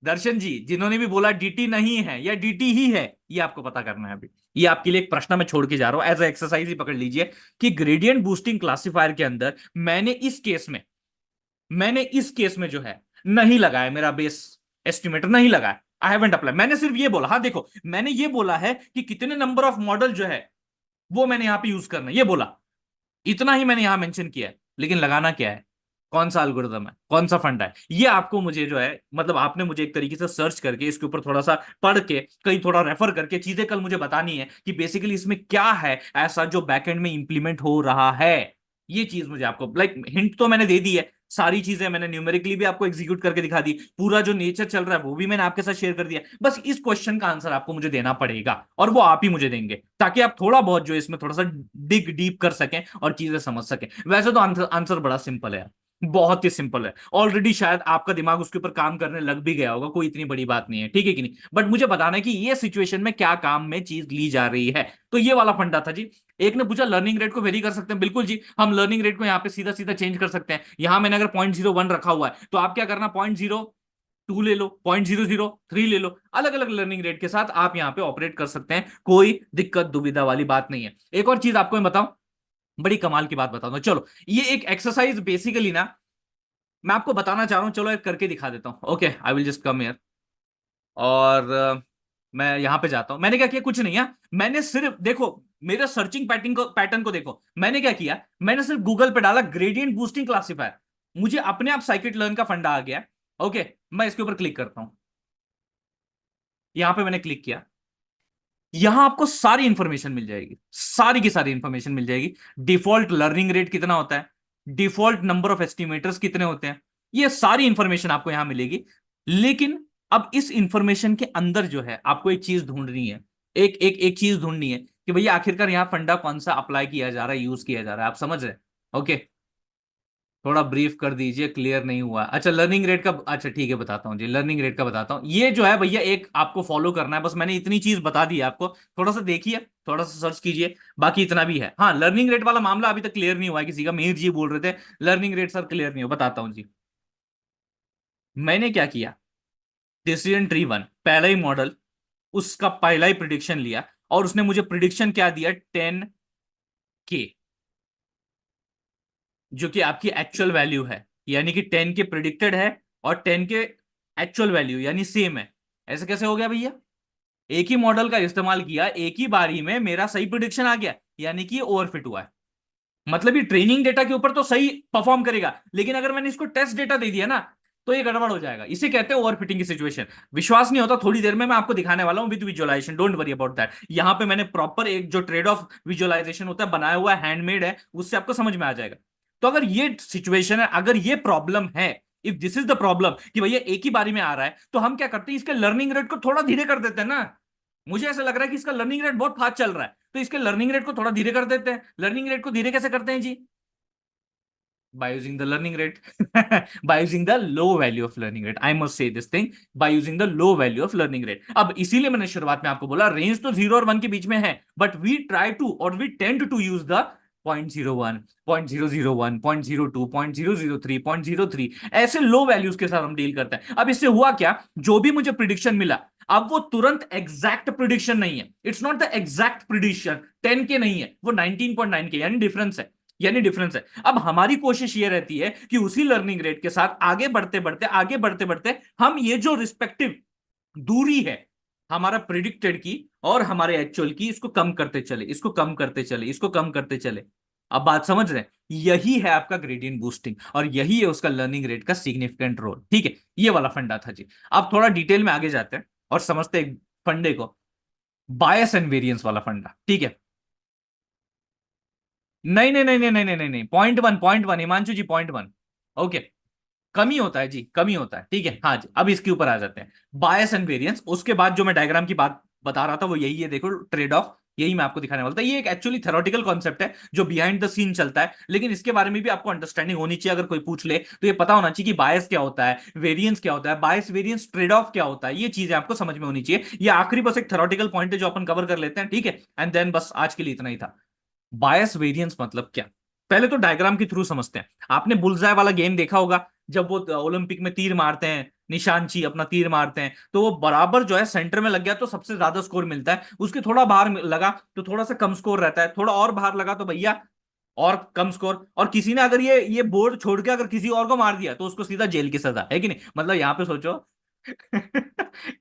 दर्शन जी, जिन्होंने भी बोला डीटी नहीं है या डीटी ही है, ये आपको पता करना है अभी। ये आपके लिए एक प्रश्न मैं छोड़ के जा रहा हूं, एज ए एक्सरसाइज ही पकड़ लीजिए कि ग्रेडियंट बूस्टिंग क्लासिफायर के अंदर मैंने इस केस में जो है नहीं लगाया, मेरा बेस एस्टिमेटर नहीं लगाया। आई हैवंट अप्लाई, मैंने सिर्फ ये बोला, हाँ देखो, मैंने ये बोला है कि कितने नंबर ऑफ मॉडल जो है वो मैंने यहां पे यूज करना है, ये बोला, इतना ही मैंने यहां मेंशन किया है। लेकिन लगाना क्या है? कौन सा एल्गोरिदम है, कौन सा फंडा है, ये आपको मुझे जो है, मतलब आपने मुझे एक तरीके से सर्च करके इसके ऊपर थोड़ा सा पढ़ के, कहीं थोड़ा रेफर करके चीजें कल मुझे बतानी है कि बेसिकली इसमें क्या है ऐसा जो बैकएंड में इंप्लीमेंट हो रहा है। ये चीज मुझे आपको लाइक हिंट तो मैंने दे दी है, सारी चीजें मैंने न्यूमेरिकली भी आपको एग्जीक्यूट करके दिखा दी, पूरा जो नेचर चल रहा है वो भी मैंने आपके साथ शेयर कर दिया। बस इस क्वेश्चन का आंसर आपको मुझे देना पड़ेगा, और वो आप ही मुझे देंगे, ताकि आप थोड़ा बहुत जो इसमें थोड़ा सा डिग डीप कर सकें और चीजें समझ सकें। वैसे तो आंसर आंसर बड़ा सिंपल है, बहुत ही सिंपल है। ऑलरेडी शायद आपका दिमाग उसके ऊपर काम करने लग भी गया होगा, कोई इतनी बड़ी बात नहीं है, ठीक है कि नहीं। बट मुझे बताना है कि ये सिचुएशन में क्या काम में चीज ली जा रही है। तो ये वाला फंडा था जी। एक ने पूछा लर्निंग रेट को वेरी कर सकते हैं, बिल्कुल जी, हम लर्निंग रेट को यहाँ पे सीधा सीधा चेंज कर सकते हैं। यहां मैंने अगर 0.01 रखा हुआ है, तो आप क्या करना, 0.02 ले लो, 0.003 ले लो, अलग अलग लर्निंग रेट के साथ आप यहाँ पे ऑपरेट कर सकते हैं, कोई दिक्कत दुविधा वाली बात नहीं है। एक और चीज आपको मैं बताऊं, बड़ी कमाल की बात बताऊं, चलो ये एक एक्सरसाइज बेसिकली ना मैं आपको बताना चाह रहा हूं, चलो एक करके दिखा देता हूं। Okay, I will just come here, और मैं यहां पे जाता हूं। मैंने क्या किया, कुछ नहीं है, मैंने सिर्फ देखो मेरे सर्चिंग पैटर्न को देखो, मैंने क्या किया, मैंने सिर्फ गूगल पे डाला ग्रेडियंट बूस्टिंग क्लासिफायर, मुझे अपने आप साइकिट लर्न का फंडा आ गया। ओके, मैं इसके ऊपर क्लिक करता हूं, यहां पे मैंने क्लिक किया, यहां आपको सारी इंफॉर्मेशन मिल जाएगी, सारी की सारी इंफॉर्मेशन मिल जाएगी। डिफॉल्ट लर्निंग रेट कितना होता है, डिफॉल्ट नंबर ऑफ एस्टिमेटर्स कितने होते हैं, ये सारी इंफॉर्मेशन आपको यहां मिलेगी। लेकिन अब इस इंफॉर्मेशन के अंदर जो है आपको एक चीज ढूंढनी है, एक चीज ढूंढनी है कि भैया आखिरकार यहां फंडा कौन सा अप्लाई किया जा रहा है, यूज किया जा रहा है, आप समझ रहे हैं। ओके, थोड़ा ब्रीफ कर दीजिए, क्लियर नहीं हुआ। अच्छा लर्निंग रेट का, अच्छा ठीक है बताता हूँ जी, लर्निंग रेट का बताता हूँ। ये जो है भैया एक आपको फॉलो करना है, बस मैंने इतनी चीज बता दी है आपको, थोड़ा सा देखिए, थोड़ा सा सर्च कीजिए, बाकी इतना भी है। हाँ, लर्निंग रेट वाला मामला अभी तक क्लियर नहीं हुआ है किसी का, मीर जी बोल रहे थे लर्निंग रेट सर क्लियर नहीं हो, बताता हूँ जी। मैंने क्या किया, डिसीजन ट्री वन पहला ही मॉडल, उसका पहला ही प्रिडिक्शन लिया, और उसने मुझे प्रिडिक्शन क्या दिया, 10K, जो कि आपकी एक्चुअल वैल्यू है, यानी कि 10 के प्रिडिक्टेड है और 10 के एक्चुअल वैल्यू यानी सेम है। ऐसे कैसे हो गया भैया, एक ही मॉडल का इस्तेमाल किया, एक ही बारी में मेरा सही प्रिडिक्शन आ गया, यानी कि ओवरफिट हुआ है। मतलब ये ट्रेनिंग डेटा के ऊपर तो सही परफॉर्म करेगा, लेकिन अगर मैंने इसको टेस्ट डेटा दे दिया ना, तो ये गड़बड़ हो जाएगा, इसे कहते हैं ओवरफिटिंग की सिचुएशन। विश्वास नहीं होता, थोड़ी देर में मैं आपको दिखाने वाला हूं with visualization, don't worry about that. यहां पे मैंने प्रॉपर एक जो ट्रेड ऑफ विजुअलाइजेशन होता है बनाया हुआ है, हैंडमेड है, उससे आपको समझ में आ जाएगा। तो अगर ये सिचुएशन है, अगर ये प्रॉब्लम है, if this is the problem कि भैया एक ही बारी में आ रहा है, तो हम क्या करते हैं, इसके लर्निंग रेट को थोड़ा धीरे कर देते हैं ना। मुझे ऐसा लग रहा है कि इसका लर्निंग रेट बहुत फास्ट चल रहा है, तो इसके लर्निंग रेट को थोड़ा धीरे कर देते हैं। लर्निंग रेट को धीरे कैसे करते हैं जी, by using the learning rate, by using the low value of learning rate, I must say this thing, by using the low value of learning rate। अब इसीलिए मैंने शुरुआत में आपको बोला रेंज तो 0 और 1 के बीच में है, बट वी ट्राई टू और we tend to use the 0.01, 0.001, 0.02, 0.003, 0.03, ऐसे लो वैल्यूज के साथ हम डील करते हैं। अब इससे हुआ क्या, जो भी मुझे प्रिडिक्शन मिला, अब वो तुरंत एग्जैक्ट प्रिडिक्शन नहीं है, it's not the exact prediction, 10 के नहीं है, वो 19.9 के, यानी डिफरेंस है, यानी डिफरेंस है। अब हमारी कोशिश ये रहती है कि उसी लर्निंग रेट के साथ आगे बढ़ते बढ़ते हम ये जो रिस्पेक्टिव दूरी है हमारा प्रिडिक्टेड की और हमारे एक्चुअल की, इसको कम करते चले, इसको कम करते चले, इसको कम करते चले। अब बात समझ रहे हैं, यही है आपका ग्रेडियंट बूस्टिंग, और यही है उसका लर्निंग रेट का सिग्निफिकेंट रोल, ठीक है। ये वाला फंडा था जी। अब थोड़ा डिटेल में आगे जाते हैं और समझते हैं फंडे को, बायस एंड वेरिएंस वाला फंडा, ठीक है। नहीं नहीं नहीं नहीं नहीं नहीं नहीं, 0.1, 0.1 हिमांशु जी, 0.1। ओके, कमी होता है जी, कमी होता है, ठीक है। हाँ जी, अब इसके ऊपर आ जाते हैं, बायस एंड वेरिएंस। उसके बाद जो मैं डायग्राम की बात बता रहा था वो यही है, देखो ट्रेड ऑफ, यही मैं आपको दिखाने वाला था। ये एक एक्चुअली थ्योरेटिकल कॉन्सेप्ट है जो बिहाइंड द सीन चलता है, लेकिन इसके बारे में भी आपको अंडरस्टैंडिंग होनी चाहिए। अगर कोई पूछ ले तो ये पता होना चाहिए कि बायस क्या होता है, वेरिएंस क्या होता है, बायस वेरिएंस ट्रेड ऑफ क्या होता है, ये चीजें आपको समझ में होनी चाहिए। ये आखिरी बस एक थ्योरेटिकल पॉइंट है जो अपन कवर कर लेते हैं, ठीक है। एंड देन बस आज के लिए इतना ही था। बायस वेरिएंस मतलब क्या, पहले तो डायग्राम के थ्रू समझते हैं। आपने बुलजाय वाला गेम देखा होगा, जब वो ओलंपिक में तीर मारते हैं, निशानची अपना तीर मारते हैं, तो वो बराबर जो है सेंटर में लग गया तो सबसे ज्यादा स्कोर मिलता है, उसके थोड़ा बाहर लगा तो थोड़ा सा कम स्कोर रहता है, थोड़ा और बाहर लगा तो भैया और कम स्कोर। और किसी ने अगर ये बोर्ड छोड़ के अगर किसी और को मार दिया तो उसको सीधा जेल की सजा, है कि नहीं। मतलब यहाँ पे सोचो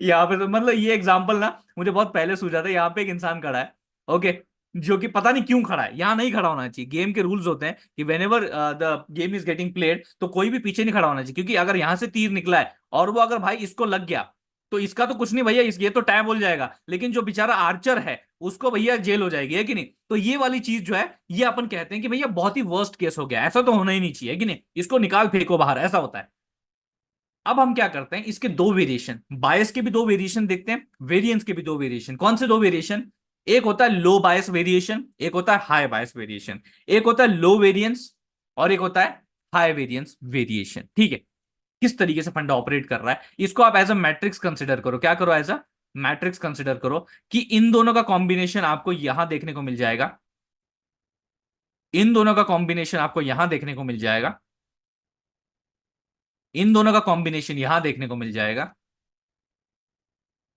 यहाँ पे तो मतलब ये एग्जांपल ना मुझे बहुत पहले सूझा था। यहाँ पे एक इंसान खड़ा है, ओके, जो कि पता नहीं क्यों खड़ा है, यहाँ नहीं खड़ा होना चाहिए। गेम के रूल्स होते हैं कि when ever the game is getting played, तो कोई भी पीछे नहीं खड़ा होना चाहिए, क्योंकि अगर यहां से तीर निकला है और वो अगर भाई इसको लग गया, तो इसका तो कुछ नहीं भैया, इस ये तो टाइम बोल जाएगा, लेकिन जो बेचारा आर्चर है उसको भैया जेल हो जाएगी, है कि नहीं? तो ये वाली चीज जो है, ये अपन कहते हैं कि भैया बहुत ही वर्स्ट केस हो गया, ऐसा तो होना ही नहीं चाहिए, है कि नहीं? इसको निकाल फेंको बाहर, ऐसा होता है। अब हम क्या करते हैं, इसके दो वेरिएशन, बायस के भी दो वेरिएशन देखते हैं, वेरिएंस के भी दो वेरिएशन। कौन से दो वेरिएशन? एक होता है लो बायस वेरिएशन, एक होता है हाई बायस वेरिएशन। एक होता है लो वेरिएंस और एक होता है हाई वेरिएंस वेरिएशन। ठीक है? किस तरीके से फंडा ऑपरेट कर रहा है, इसको आप एज अ मैट्रिक्स कंसिडर करो। क्या करो? एज अ मैट्रिक्स कंसिडर करो कि इन दोनों का कॉम्बिनेशन आपको यहां देखने को मिल जाएगा, इन दोनों का कॉम्बिनेशन आपको यहां देखने को मिल जाएगा, इन दोनों का कॉम्बिनेशन यहां देखने को मिल जाएगा,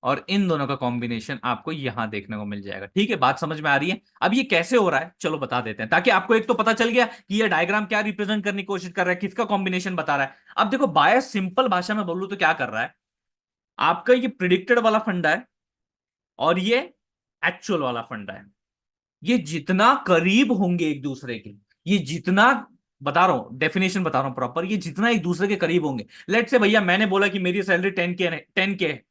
और इन दोनों का कॉम्बिनेशन आपको यहां देखने को मिल जाएगा। ठीक है, बात समझ में आ रही है? अब ये कैसे हो रहा है चलो बता देते हैं, ताकि आपको एक तो पता चल गया कि ये डायग्राम क्या रिप्रेजेंट करने की कोशिश कर रहा है, किसका कॉम्बिनेशन बता रहा है। अब देखो, बायस सिंपल भाषा में बोलूं तो क्या कर रहा है, आपका ये प्रिडिक्टेड वाला फंडा है और ये एक्चुअल वाला फंडा है। ये जितना करीब होंगे एक दूसरे के, ये जितना, बता रहा हूं डेफिनेशन बता रहा हूं प्रॉपर, ये जितना एक दूसरे के करीब होंगे। लेट से भैया मैंने बोला कि मेरी सैलरी 10K है, 10K है,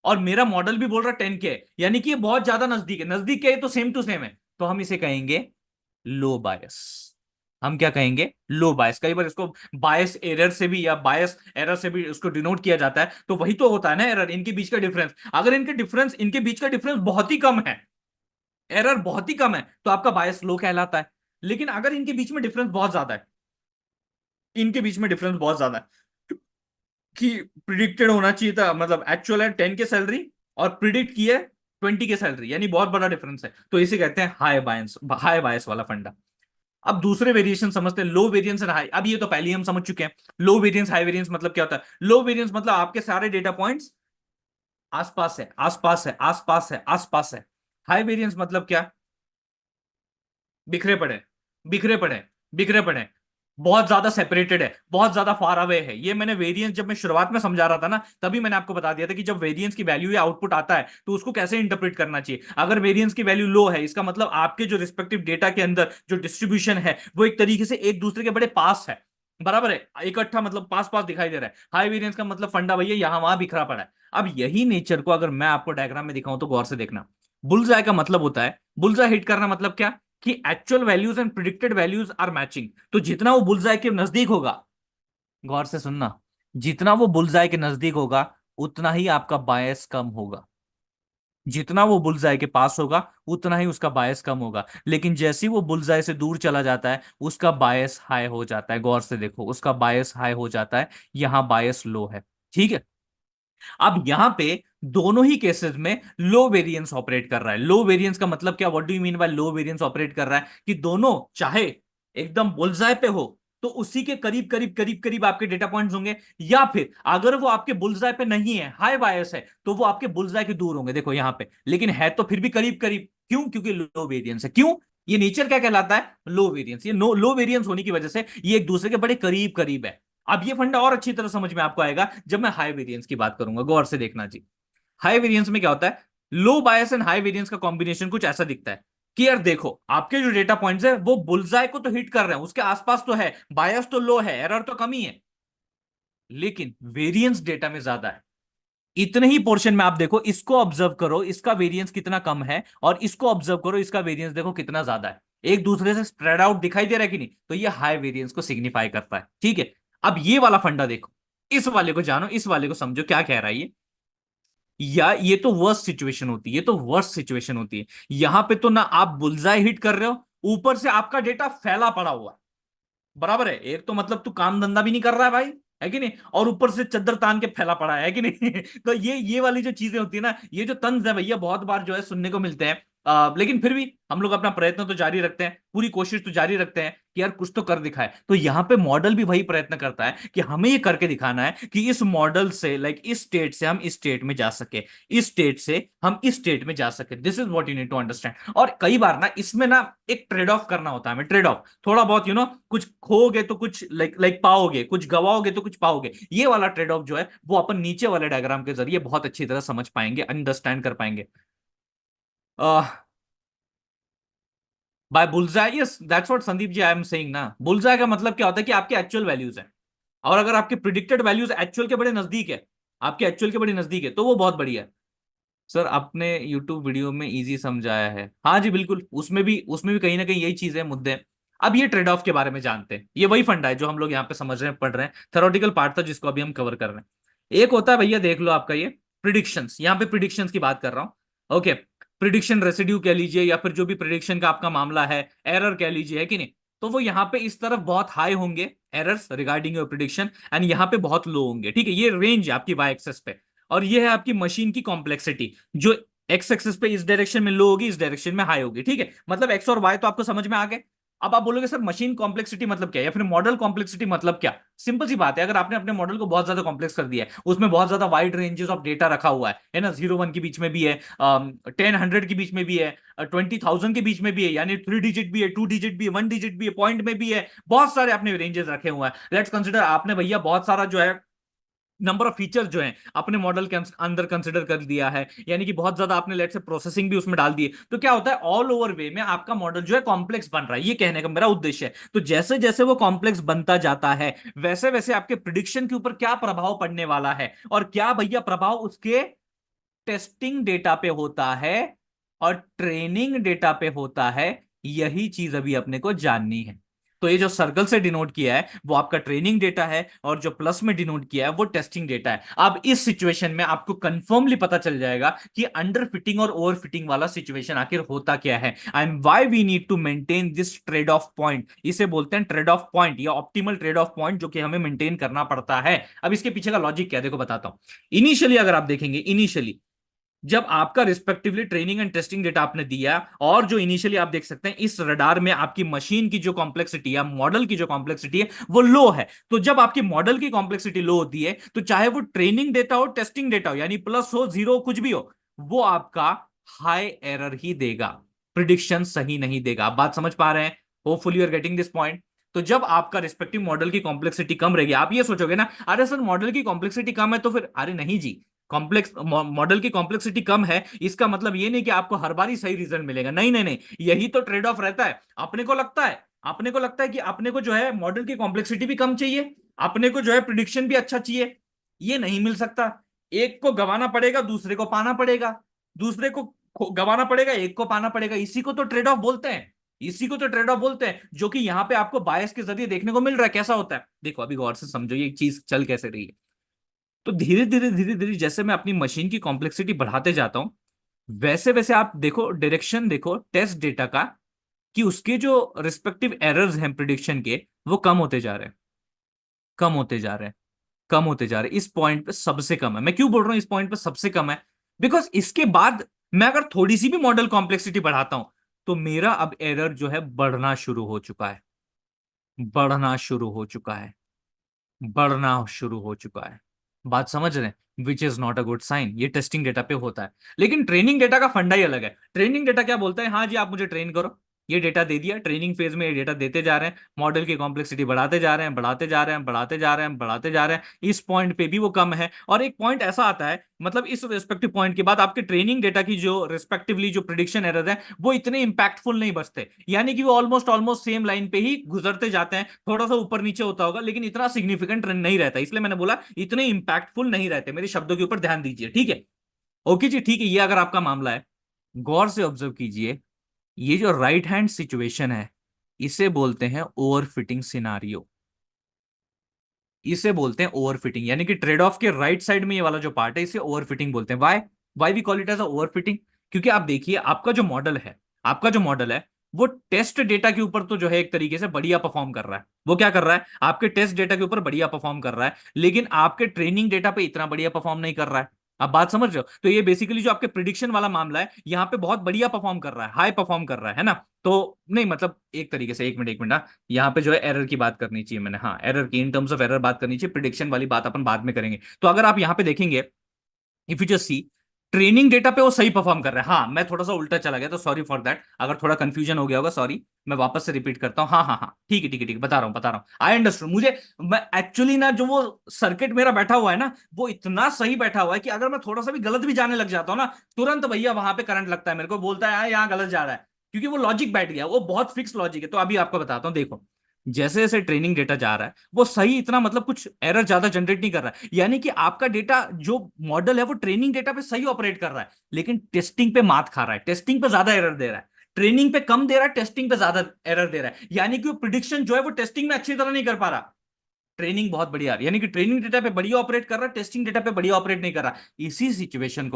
और मेरा मॉडल भी बोल रहा है 10K है, यानी कि ये बहुत ज्यादा नजदीक है, नजदीक क्या है तो सेम टू सेम है, तो हम इसे कहेंगे लो बायस। हम क्या कहेंगे? लो बायस। कई बार इसको बायस एरर से भी या बायस एरर से भी उसको डिनोट किया जाता है, तो वही तो होता है ना एरर, इनके बीच का डिफरेंस। अगर इनके बीच का डिफरेंस बहुत ही कम है, एरर बहुत ही कम है, तो आपका बायस लो कहलाता है। लेकिन अगर इनके बीच में डिफरेंस बहुत ज्यादा है, इनके बीच में डिफरेंस बहुत ज्यादा है, कि प्रिडिक्टेड होना चाहिए था, मतलब एक्चुअल है 10 के सैलरी और प्रिडिक्ट की है 20 के सैलरी, यानी बहुत बड़ा डिफरेंस है, तो इसे कहते हैं हाई बायस वाला फंडा। अब दूसरे वेरिएशन समझते हैं, लो वेरिएंस एंड हाई। अब ये तो पहले ही हम समझ चुके हैं, लो वेरिएंस हाई वेरिएंस मतलब क्या होता है। लो वेरिएंस मतलब आपके सारे डेटा पॉइंट्स आसपास है, आसपास है, आसपास है, आसपास है। हाई वेरिएंस मतलब क्या? बिखरे पड़े, बिखरे पड़े, बिखरे पड़े, बहुत ज्यादा सेपरेटेड है, बहुत ज्यादा फार अवे है। ये मैंने वेरिएंस जब मैं शुरुआत में समझा रहा था ना, तभी मैंने आपको बता दिया था कि जब वेरिएंस की वैल्यू या आउटपुट आता है तो उसको कैसे इंटरप्रेट करना चाहिए। अगर वेरिएंस की वैल्यू लो है, इसका मतलब आपके जो रिस्पेक्टिव डेटा के अंदर जो डिस्ट्रीब्यूशन है वो एक तरीके से एक दूसरे के बड़े पास है, बराबर है, इकट्ठा, मतलब पास पास दिखाई दे रहा है। हाई वेरिएंस का मतलब फंडा भैया यहां वहां बिखरा पड़ा है। अब यही नेचर को अगर मैं आपको डायग्राम में दिखाऊं तो गौर से देखना। बुलजाई का मतलब होता है, बुलजाई हिट करना मतलब क्या, कि actual values and predicted values are matching. तो जितना वो बुलजाई के नजदीक होगा, गौर से सुनना, जितना वो बुलजाई के नजदीक होगा उतना ही आपका बायस कम होगा, जितना वो बुलजाई के पास होगा उतना ही उसका बायस कम होगा। लेकिन जैसे ही वो बुलजाई से दूर चला जाता है उसका बायस हाई हो जाता है। गौर से देखो, उसका बायस हाई हो जाता है, यहां बायस लो है। ठीक है? अब यहां पे दोनों ही केसेस में लो वेरिएंस ऑपरेट कर रहा है। लो वेरिएंस का मतलब क्या, what do you mean by low variance operate कर रहा है, कि दोनों चाहे एकदम बुलजाई पे हो तो उसी के करीब करीब करीब करीब आपके डेटा पॉइंट्स होंगे, या फिर अगर वो आपके बुलजाई पे नहीं है, हाई बायस है, तो वो आपके बुलजाई के दूर होंगे, देखो यहां पे, लेकिन है तो फिर भी करीब करीब। क्यों? क्योंकि लो वेरिएंस है। क्यों? ये नेचर क्या कहलाता है? लो वेरिएंस। ये लो वेरिएंस होने की वजह से ये एक दूसरे के बड़े करीब करीब है। अब ये फंडा और अच्छी तरह समझ में आपको आएगा जब मैं हाई वेरिएंस की बात करूंगा। गौर से देखना जी, हाई वेरिएंस में क्या होता है, लो बायस एंड हाई वेरिएंस का कॉम्बिनेशन कुछ ऐसा दिखता है कि यार देखो, आपके जो डेटा पॉइंट्स है वो बुलजाई को तो हिट कर रहे हैं, उसके आसपास तो है, बायस तो लो है, एरर तो कम ही है, लेकिन वेरिएंस डेटा में ज्यादा है। इतने ही पोर्शन में आप देखो, इसको ऑब्जर्व करो, इसका वेरिएंस कितना कम है, और इसको ऑब्जर्व करो, इसका वेरिएंस देखो कितना ज्यादा है। एक दूसरे से स्प्रेड आउट दिखाई दे रहा है कि नहीं? तो ये हाई वेरिएंस को सिग्निफाई करता है। ठीक है? अब ये वाला फंडा देखो, इस वाले को जानो, इस वाले को समझो, क्या कह रहा है ये। या ये तो वर्स्ट सिचुएशन होती है, ये तो वर्स्ट सिचुएशन होती है। यहां पे तो ना आप बुलजाई हिट कर रहे हो, ऊपर से आपका डेटा फैला पड़ा हुआ है, बराबर है, एक तो मतलब तू काम धंधा भी नहीं कर रहा है भाई, है कि नहीं, और ऊपर से चद्दर तान के फैला पड़ा है कि नहीं? तो ये वाली जो चीजें होती है ना, ये जो तंज है भैया, बहुत बार जो है सुनने को मिलते हैं। लेकिन फिर भी हम लोग अपना प्रयत्न तो जारी रखते हैं, पूरी कोशिश तो जारी रखते हैं कि यार कुछ तो कर दिखाए। तो यहाँ पे मॉडल भी वही प्रयत्न करता है कि हमें ये करके दिखाना है कि इस मॉडल से, लाइक इस स्टेट से हम इस स्टेट में जा सके, इस स्टेट से हम इस स्टेट में जा सके। This is what you need to understand. और कई बार ना इसमें ना एक ट्रेड ऑफ करना होता है हमें, ट्रेड ऑफ थोड़ा बहुत, कुछ खोओगे तो कुछ लाइक लाइक पाओगे, कुछ गवाओगे तो कुछ पाओगे। ये वाला ट्रेड ऑफ जो है वो अपन नीचे वाले डायग्राम के जरिए बहुत अच्छी तरह समझ पाएंगे, अंडरस्टैंड कर पाएंगे। By bullseye, yes that's what Sandeep ji I am saying ना। बुलजाई का मतलब क्या होता है कि आपके एक्चुअल वैल्यूज है, और अगर आपके प्रिडिक्टेड वैल्यूज एक्चुअल के बड़े नजदीक है आपके एक्चुअल के बड़ी नजदीक है, तो वो बहुत बढ़िया है। सर आपने यूट्यूब वीडियो में इजी समझाया है, हाँ जी बिल्कुल, उसमें भी कहीं ना कहीं यही चीजें मुद्दे हैं। अब ये ट्रेड ऑफ के बारे में जानते हैं, ये वही फंडा है जो हम लोग यहाँ पे समझ रहे हैं, पढ़ रहे हैं, थ्योरेटिकल पार्ट था जिसको अभी हम कवर कर रहे हैं। एक होता है भैया, देख लो आपका ये प्रिडिक्शंस, यहाँ पे प्रिडिक्शंस की बात कर रहा हूँ, ओके। प्रिडिक्शन रेसिड्यू कह लीजिए, या फिर जो भी प्रिडिक्शन का आपका मामला है, एरर कह लीजिए, है कि नहीं। तो वो यहाँ पे इस तरफ बहुत हाई होंगे errors regarding your prediction, and यहाँ पे बहुत लो होंगे, ठीक है। ये रेंज है आपकी वाई एक्सेस पे। और ये है आपकी मशीन की कॉम्प्लेक्सिटी, जो एक्स एक्सिस पे इस डायरेक्शन में लो होगी, इस डायरेक्शन में हाई होगी, ठीक है। मतलब एक्स और वाई तो आपको समझ में आ गए। अब आप बोलोगे सर मशीन कॉम्प्लेक्सिटी मतलब क्या है, या फिर मॉडल कॉम्प्लेक्सिटी मतलब क्या। सिंपल सी बात है, अगर आपने अपने मॉडल को बहुत ज्यादा कॉम्प्लेक्स कर दिया है, उसमें बहुत ज्यादा वाइड रेंजेस ऑफ डेटा रखा हुआ है ना, 0 1 के बीच में भी है, 10 100 के बीच में भी है, 20,000 के बीच में भी है, यानी 3 डिजिट भी है, 2 डिजिट भी है, 1 डिजिट भी है, पॉइंट में भी है, बहुत सारे आपने रेंजेस रखे हुए हैं। लेट्स कंसिडर आपने भैया बहुत सारा जो है नंबर ऑफ फीचर्स जो हैं अपने मॉडल के अंदर कंसिडर कर दिया है, यानी कि बहुत ज्यादा आपने लेट से प्रोसेसिंग भी उसमें डाल दी है, तो क्या होता है, ऑल ओवर वे में आपका मॉडल जो है कॉम्प्लेक्स बन रहा है, ये कहने का मेरा उद्देश्य है। तो जैसे जैसे वो कॉम्प्लेक्स बनता जाता है, वैसे वैसे आपके प्रिडिक्शन के ऊपर क्या प्रभाव पड़ने वाला है, और क्या भैया प्रभाव उसके टेस्टिंग डेटा पे होता है और ट्रेनिंग डेटा पे होता है, यही चीज अभी अपने को जाननी है। तो ये जो सर्कल से डिनोट किया है वो आपका ट्रेनिंग डेटा है, और जो प्लस में डिनोट किया है वो टेस्टिंग डेटा है। अब इस सिचुएशन में आपको कंफर्मली पता चल जाएगा कि अंडर फिटिंग और ओवर फिटिंग वाला सिचुएशन आखिर होता क्या है, and why we need to maintain this trade off point. इसे बोलते हैं ट्रेड ऑफ पॉइंट या ऑप्टिमल ट्रेड ऑफ पॉइंट, जो कि हमें मेंटेन करना पड़ता है। अब इसके पीछे का लॉजिक क्या है, देखो बताता हूं। इनिशियली अगर आप देखेंगे, इनिशियली जब आपका respectively training and testing data आपने दिया, और जो इनिशियली आप देख सकते हैं इस रडार में आपकी मशीन की जो कॉम्प्लेक्सिटी है, मॉडल की जो कॉम्प्लेक्सिटी है वो लो है। तो जब आपकी मॉडल की कॉम्प्लेक्सिटी लो होती है, तो चाहे वो ट्रेनिंग डेटा हो, टेस्टिंग डेटा हो, यानी प्लस हो, जीरो, कुछ भी हो, वो आपका हाई एरर ही देगा, प्रिडिक्शन सही नहीं देगा। आप बात समझ पा रहे हैं? Hopefully you are getting this point. तो जब आपका रिस्पेक्टिव मॉडल की कॉम्प्लेक्सिटी कम रहेगी, आप ये सोचोगे ना, अरे सर मॉडल की कॉम्प्लेक्सिटी कम है तो फिर, अरे नहीं जी, कॉम्प्लेक्स मॉडल की कॉम्प्लेक्सिटी कम है इसका मतलब ये नहीं कि आपको हर बार ही सही रिजल्ट मिलेगा, नहीं नहीं नहीं, यही तो ट्रेड ऑफ रहता है। अपने को लगता है कि अपने को जो है मॉडल की कॉम्प्लेक्सिटी भी कम चाहिए, अपने को जो है प्रिडिक्शन भी अच्छा चाहिए, ये नहीं मिल सकता। एक को गंवाना पड़ेगा, दूसरे को पाना पड़ेगा, दूसरे को गंवाना पड़ेगा, एक को पाना पड़ेगा, इसी को तो ट्रेड ऑफ बोलते हैं, इसी को तो ट्रेड ऑफ बोलते हैं, जो कि यहां पे आपको बायस के जरिए देखने को मिल रहा है। कैसा होता है देखो, अभी गौर से समझो ये चीज चल कैसे रही है। तो धीरे धीरे जैसे मैं अपनी मशीन की कॉम्प्लेक्सिटी बढ़ाते जाता हूं, वैसे वैसे आप देखो डायरेक्शन, देखो टेस्ट डेटा का, कि उसके जो रिस्पेक्टिव एरर्स हैं प्रिडिक्शन के, वो कम होते जा रहे हैं, कम होते जा रहे हैं, कम होते जा रहे हैं। इस पॉइंट पे सबसे कम है। मैं क्यों बोल रहा हूं इस पॉइंट पे सबसे कम है, बिकॉज इसके बाद मैं अगर थोड़ी सी भी मॉडल कॉम्प्लेक्सिटी बढ़ाता हूं, तो मेरा अब एरर जो है बढ़ना शुरू हो चुका है, बढ़ना शुरू हो चुका है, बढ़ना शुरू हो चुका है। बात समझ रहे हैं? Which is not a good sign. ये टेस्टिंग डेटा पे होता है, लेकिन ट्रेनिंग डेटा का फंडा ही अलग है। ट्रेनिंग डेटा क्या बोलता है, हाँ जी आप मुझे ट्रेन करो, ये डेटा दे दिया, ट्रेनिंग फेज में ये डेटा देते जा रहे हैं, मॉडल की कॉम्प्लेक्सिटी बढ़ाते जा रहे हैं, बढ़ाते जा रहे हैं, बढ़ाते जा रहे हैं, बढ़ाते जा रहे हैं, इस पॉइंट पे भी वो कम है। और एक पॉइंट ऐसा आता है, मतलब इस रिस्पेक्टिव पॉइंट के बाद आपके ट्रेनिंग डेटा की जो रिस्पेक्टिवली जो प्रिडिक्शन एरर है, वो इतने इंपैक्टफुल नहीं बचते, यानी कि वो ऑलमोस्ट ऑलमोस्ट सेम लाइन पे ही गुजरते जाते हैं, थोड़ा सा ऊपर नीचे होता होगा, लेकिन इतना सिग्निफिकेंट नहीं रहता। इसलिए मैंने बोला इतने इंपैक्टफुल नहीं रहते, मेरे शब्दों के ऊपर ध्यान दीजिए, ठीक है। ओके जी, ठीक है, ये अगर आपका मामला है, गौर से ऑब्जर्व कीजिए, ये जो राइट हैंड सिचुएशन है, इसे बोलते हैं ओवर फिटिंग सिनारियो, इसे बोलते हैं ओवर फिटिंग, यानी कि ट्रेड ऑफ के राइट साइड में ये वाला जो पार्ट है, इसे ओवर फिटिंग बोलते हैं। Why why we call it as over fitting, क्योंकि आप देखिए आपका जो मॉडल है, आपका जो मॉडल है, वो टेस्ट डेटा के ऊपर तो जो है एक तरीके से बढ़िया परफॉर्म कर रहा है। वो क्या कर रहा है, आपके टेस्ट डेटा के ऊपर बढ़िया परफॉर्म कर रहा है, लेकिन आपके ट्रेनिंग डेटा पे इतना बढ़िया परफॉर्म नहीं कर रहा है। आप बात समझ रहे हो? तो ये बेसिकली जो आपके प्रिडिक्शन वाला मामला है, यहाँ पे बहुत बढ़िया परफॉर्म कर रहा है, हाई परफॉर्म कर रहा है ना। तो नहीं मतलब एक तरीके से, एक मिनट, यहाँ पे जो है एरर की बात करनी चाहिए मैंने, हाँ एरर की, इन टर्म्स ऑफ एरर बात करनी चाहिए, प्रिडिक्शन वाली बात अपन बाद में करेंगे। तो अगर आप यहाँ पे देखेंगे, if you just see, training data पे वो सही परफॉर्म कर रहा है। हाँ मैं थोड़ा सा उल्टा चला गया, तो सॉरी फॉर दैट, अगर थोड़ा कंफ्यूजन हो गया होगा, सॉरी, मैं वापस से रिपीट करता हूँ। हाँ हाँ हाँ, ठीक है ठीक है ठीक है, बता रहा हूँ, आई अंडरस्टूड। मुझे, मैं एक्चुअली ना, जो वो सर्किट मेरा बैठा हुआ है ना, वो इतना सही बैठा हुआ है कि अगर मैं थोड़ा सा भी गलत भी जाने लग जाता हूँ ना, तुरंत भैया वहां पे करंट लगता है, मेरे को बोलता है यार यहाँ गलत जा रहा है, क्योंकि वो लॉजिक बैठ गया, वो बहुत फिक्स लॉजिक है। तो अभी आपको बताता हूँ, देखो, जैसे जैसे ट्रेनिंग डेटा जा रहा है वो सही इतना मतलब कुछ एरर ज्यादा जनरेट नहीं कर रहा है, यानी कि आपका डेटा जो मॉडल है वो ट्रेनिंग डेटा पे सही ऑपरेट कर रहा है, लेकिन टेस्टिंग पे मात खा रहा है, टेस्टिंग पे ज्यादा एरर दे रहा है, ट्रेनिंग पे कम दे रहा है, टेस्टिंग पे ज्यादा एरर दे रहा है, यानी कि वो प्रिडिक्शन जो है वो टेस्टिंग में अच्छी तरह नहीं कर पा रहा। ट्रेनिंग बहुत बढ़िया, यानी कि ट्रेनिंग डेटा पे बढ़िया ऑपरेट कर रहा है, टेस्टिंग डेटा पे बढ़िया ऑपरेट नहीं कर रहा। इसी सिचुएशन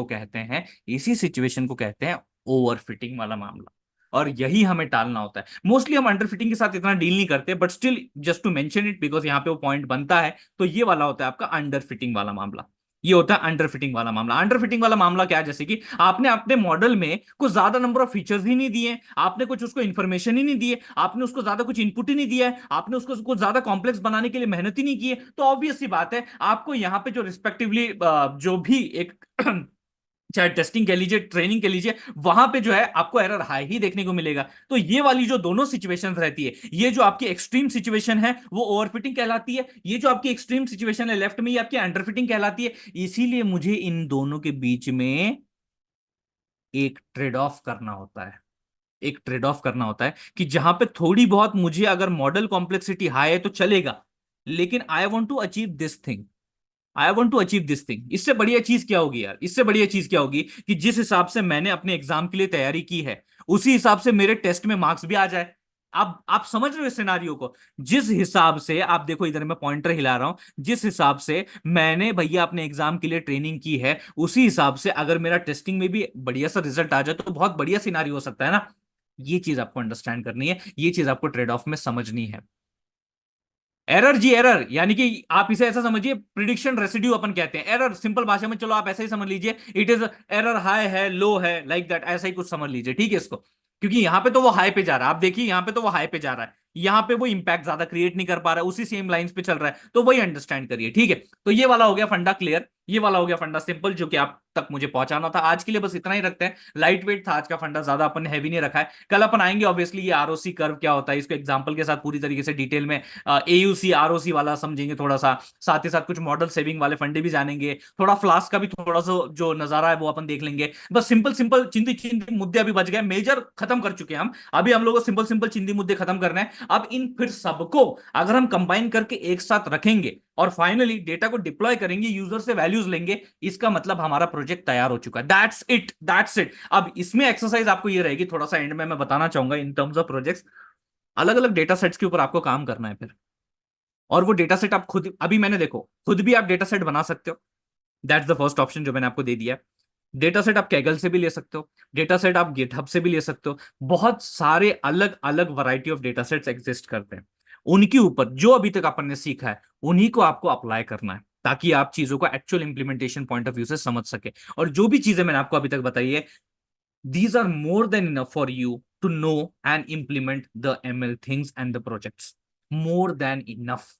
को कहते हैं ओवरफिटिंग वाला मामला। और यही हमें टालना होता है। मोस्टली हम अंडरफिटिंग के साथ इतना डील नहीं करते, but still just to mention it because यहाँ पे वो पॉइंट बनता है। तो ये वाला होता है आपका अंडरफिटिंग वाला मामला। ये होता है अंडरफिटिंग वाला मामला। अंडरफिटिंग वाला मामला क्या है, जैसे कि आपने अपने मॉडल में कुछ ज्यादा नंबर ऑफ फीचर्स ही नहीं दिए, आपने कुछ उसको इन्फॉर्मेशन ही नहीं दिए, आपने उसको ज्यादा कुछ इनपुट ही नहीं दिया है, आपने उसको कुछ ज्यादा कॉम्प्लेक्स बनाने के लिए मेहनत ही नहीं की है, तो ऑब्वियस सी बात है आपको यहाँ पे जो रिस्पेक्टिवली जो भी एक चाहे टेस्टिंग कह लीजिए ट्रेनिंग कह लीजिए, वहां पे जो है आपको एरर हाई ही देखने को मिलेगा। तो ये वाली जो दोनों सिचुएशन रहती है, ये जो आपकी एक्सट्रीम सिचुएशन है वो ओवरफिटिंग कहलाती है, ये जो आपकी एक्सट्रीम सिचुएशन है लेफ्ट में ये आपकी अंडरफिटिंग कहलाती है। इसीलिए मुझे इन दोनों के बीच में एक ट्रेड ऑफ करना होता है। एक ट्रेड ऑफ करना होता है कि जहां पे थोड़ी बहुत मुझे अगर मॉडल कॉम्प्लेक्सिटी हाई है तो चलेगा, लेकिन I want to achieve this thing, I want to achieve this thing. इससे बढ़िया चीज क्या होगी यार, इससे बढ़िया चीज क्या होगी कि जिस हिसाब से मैंने अपने एग्जाम के लिए तैयारी की है उसी हिसाब से मेरे टेस्ट में मार्क्स भी आ जाए। आप समझ रहे हो इस सिनारियो को? जिस हिसाब से आप देखो, इधर मैं पॉइंटर हिला रहा हूं, जिस हिसाब से मैंने भैया अपने एग्जाम के लिए ट्रेनिंग की है उसी हिसाब से अगर मेरा टेस्टिंग में भी बढ़िया सा रिजल्ट आ जाए तो बहुत बढ़िया सिनारियो हो सकता है ना। ये चीज आपको अंडरस्टैंड करनी है, ये चीज आपको ट्रेड ऑफ में समझनी है। एरर जी, एरर यानी कि आप इसे ऐसा समझिए, प्रिडिक्शन रेसिड्यू अपन कहते हैं, एरर सिंपल भाषा में चलो आप ऐसा ही समझ लीजिए, इट इज एरर हाई है लो है लाइक दैट, ऐसा ही कुछ समझ लीजिए, ठीक है इसको। क्योंकि यहां पे तो वो हाई पे जा रहा है, आप देखिए यहां पे तो वो हाई पे जा रहा है, यहां पे वो इंपैक्ट ज्यादा क्रिएट नहीं कर पा रहा है, उसी सेम लाइंस पे चल रहा है, तो वही अंडरस्टैंड करिए, ठीक है। तो ये वाला हो गया फंडा क्लियर, ये वाला हो गया फंडा सिंपल जो कि आप तक मुझे पहुंचाना था। आज के लिए बस इतना ही रखते हैं, लाइट वेट था आज का फंडा, ज्यादा अपन हैवी नहीं रखा है। कल अपन आएंगे ऑब्वियसली ये आरओसी कर्व क्या होता है, इसको एग्जांपल के साथ पूरी तरीके से डिटेल में एयूसी आरओसी वाला समझेंगे थोड़ा सा, साथ ही साथ कुछ मॉडल सेविंग वाले फंडे भी जानेंगे, थोड़ा फ्लास्क का भी थोड़ा सा जो नजारा है वो अपन देख लेंगे। बस सिंपल सिंपल चिंदी चिंदी मुद्दे अभी बच गए, मेजर खत्म कर चुके हैं हम, अभी हम लोग को सिंपल सिंपल चिंदी मुद्दे खत्म करने हैं। अब इन फिर सबको अगर हम कंबाइन करके एक साथ रखेंगे और फाइनली डेटा को डिप्लॉय करेंगे, यूजर से वैल्यूज लेंगे, इसका मतलब हमारा प्रोजेक्ट तैयार हो चुका है। That's it, that's it. अब इसमें एक्सरसाइज आपको ये रहेगी, थोड़ा सा एंड में मैं बताना चाहूंगा इन टर्म्स ऑफ प्रोजेक्ट्स, अलग अलग डेटा सेट्स के ऊपर आपको काम करना है फिर। और वो डेटा सेट आप खुद, अभी मैंने देखो खुद भी आप डेटा सेट बना सकते हो, दैट्स द फर्स्ट ऑप्शन जो मैंने आपको दे दिया। डेटा सेट आप कैगल से भी ले सकते हो, डेटा सेट आप गिटहब से भी ले सकते हो, बहुत सारे अलग अलग variety of data sets exist करते हैं। उनके ऊपर जो अभी तक अपन ने सीखा है उन्हीं को आपको अप्लाई करना है, ताकि आप चीजों को actual implementation point of view से समझ सके। और जो भी चीजें मैंने आपको अभी तक बताई है, these are more than enough for you to know and implement the ML things and the projects, more than enough।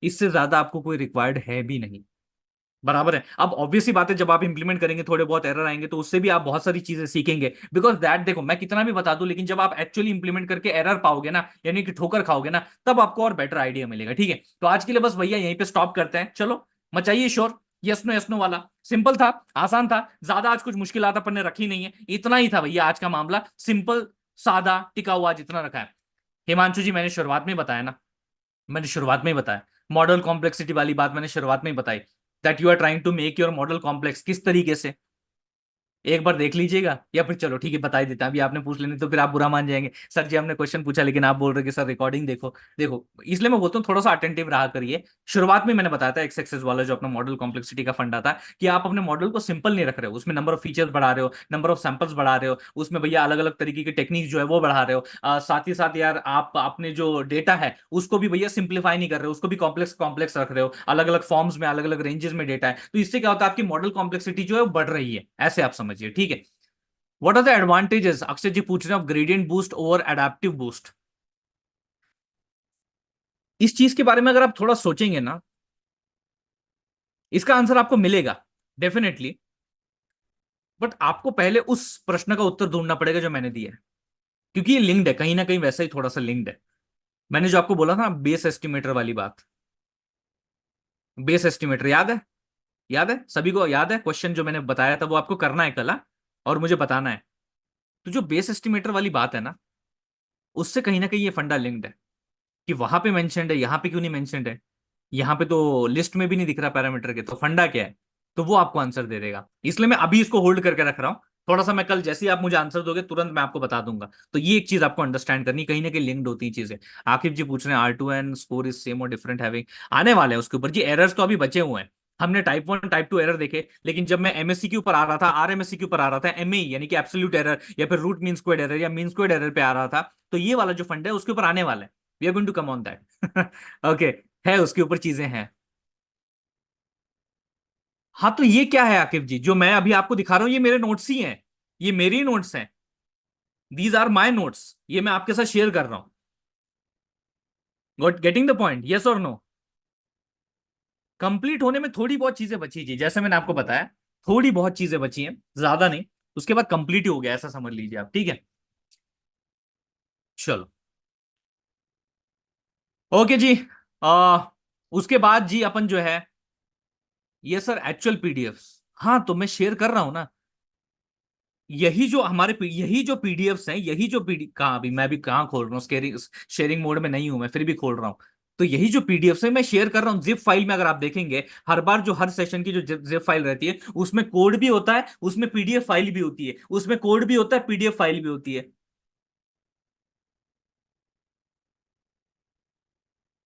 इससे ज्यादा आपको कोई रिक्वायर्ड है भी नहीं, बराबर है। अब ऑब्वियसली बात है जब आप इंप्लीमेंट करेंगे थोड़े बहुत एरर आएंगे तो उससे भी आप बहुत सारी चीजें सीखेंगे, बिकॉज दैट देखो मैं कितना भी बता दूं लेकिन जब आप एक्चुअली इंप्लीमेंट करके एरर पाओगे ना, यानी कि ठोकर खाओगे ना, तब आपको और बेटर आइडिया मिलेगा, ठीक है। तो आज के लिए बस भैया यहीं पे स्टॉप करते हैं, चलो मचाइए शोर। यस नो वाला सिंपल था, आसान था, ज्यादा आज कुछ मुश्किलात अपन ने रखी नहीं है, इतना ही था भैया आज का मामला, सिंपल सादा टिका हुआ जितना रखा है। हिमांशु जी मैंने शुरुआत में ही बताया ना, मैंने शुरुआत में ही बताया, मॉडल कॉम्प्लेक्सिटी वाली बात मैंने शुरुआत में ही बताई, that you are trying to make your model complex, किस तरीके से एक बार देख लीजिएगा, या फिर चलो ठीक है बता ही देता हैं, अभी आपने पूछ लेने तो फिर आप बुरा मान जाएंगे, सर जी हमने क्वेश्चन पूछा लेकिन आप बोल रहे कि सर रिकॉर्डिंग देखो। देखो इसलिए मैं बोलता हूँ थोड़ा सा अटेंटिव रहा करिए। शुरुआत में मैंने बताया था एक्स एक्सेस वाला जो अपना मॉडल कॉम्प्लेक्सिटी का फंडा था, कि आप अपने मॉडल को सिंपल नहीं रख रहे हो, उसमें नंबर ऑफ फीचर्स बढ़ा रहे हो, नंबर ऑफ सैंपल्स बढ़ा रहे हो, उसमें भैया अलग अलग तरीके की टेक्निक जो है वो बढ़ा रहे हो, साथ ही साथ यार आप अपने जो डेटा है उसको भी भैया सिंप्लीफाई नहीं कर रहे हो, उसको भी कॉम्प्लेक्स कॉम्प्लेक्स रख रहे हो, अलग अलग फॉर्म्स में अलग अलग रेंजेस में डेटा है, तो इससे क्या होता है आपकी मॉडल कॉम्प्लेक्सिटी जो है वो बढ़ रही है, ऐसे आप समझिए, ठीक है। What are the advantages? Akshay जी पूछ रहे हैं of gradient boost over adaptive boost. इस चीज के बारे में अगर आप थोड़ा सोचेंगे ना, इसका आंसर आपको मिलेगा डेफिनेटली, बट आपको पहले उस प्रश्न का उत्तर ढूंढना पड़ेगा जो मैंने दिया है, क्योंकि ये लिंक्ड है कहीं ना कहीं, वैसा ही थोड़ा सा लिंक्ड है। मैंने जो आपको बोला था बेस एस्टिमेटर वाली बात, बेस एस्टिमेटर याद है? याद है सभी को? याद है क्वेश्चन जो मैंने बताया था वो आपको करना है कल, हाँ? और मुझे बताना है। तो जो बेस एस्टिमेटर वाली बात है ना, उससे कहीं ना कहीं ये फंडा लिंक्ड है। कि वहां पे मेंशन्ड है, यहाँ पे क्यों नहीं मेंशन्ड है, यहाँ पे तो लिस्ट में भी नहीं दिख रहा पैरामीटर के, तो फंडा क्या है? तो वो आपको आंसर दे देगा। इसलिए मैं अभी इसको होल्ड करके रख रहा हूँ। थोड़ा सा मैं कल जैसे ही आप मुझे आंसर दोगे तुरंत मैं आपको बता दूंगा। तो ये एक चीज आपको अंडरस्टैंड करनी, कहीं ना कहीं लिंक्ड होती है चीजें। आकिब जी पूछ रहे हैं R2 and score is same और डिफरेंट हैविंग, आने वाले हैं उसके ऊपर जी। एरर्स तो अभी बचे हुए हैं। हमने टाइप 1 टाइप 2 एरर देखे, लेकिन जब मैं MSc के ऊपर आ रहा था, RMSc के ऊपर आ रहा था, MAE यानी कि एब्सोल्यूट एरर या फिर रूट मीन स्क्वायर्ड एरर या मीन स्क्वायर्ड एरर पे आ रहा था, तो ये वाला जो फंड है उसके ऊपर आने वाला है। We are going to come on that. Okay, है उसके ऊपर चीजें हैं। हाँ तो ये क्या है आकिब जी, जो मैं अभी आपको दिखा रहा हूँ ये मेरे नोट्स ही हैं, ये मेरी नोट्स हैं। दीज आर माई नोट्स, ये मैं आपके साथ शेयर कर रहा हूँ। Got getting the point, yes और नो? कंप्लीट होने में थोड़ी बहुत चीजें बची जी, जैसे मैंने आपको बताया, थोड़ी बहुत चीजें बची हैं, ज्यादा नहीं। उसके बाद कंप्लीट ही हो गया, ऐसा समझ लीजिए आप, ठीक है। चलो, ओके जी। आ, उसके बाद जी अपन जो है, ये सर एक्चुअल पीडीएफ, हाँ तो मैं शेयर कर रहा हूं ना। यही जो पीडीएफ्स हैं, यही जो पीडी कहाँ, अभी मैं भी कहाँ खोल रहा हूँ, शेयरिंग शेयरिंग मोड में नहीं हूं मैं, फिर भी खोल रहा हूँ। तो यही जो पीडीएफ्स है मैं शेयर कर रहा हूँ जिप फाइल में। अगर आप देखेंगे हर बार जो हर सेशन की जो जिप फाइल रहती है उसमें कोड भी होता है, उसमें पीडीएफ फाइल भी होती है, उसमें कोड भी होता है, पीडीएफ फाइल भी होती है।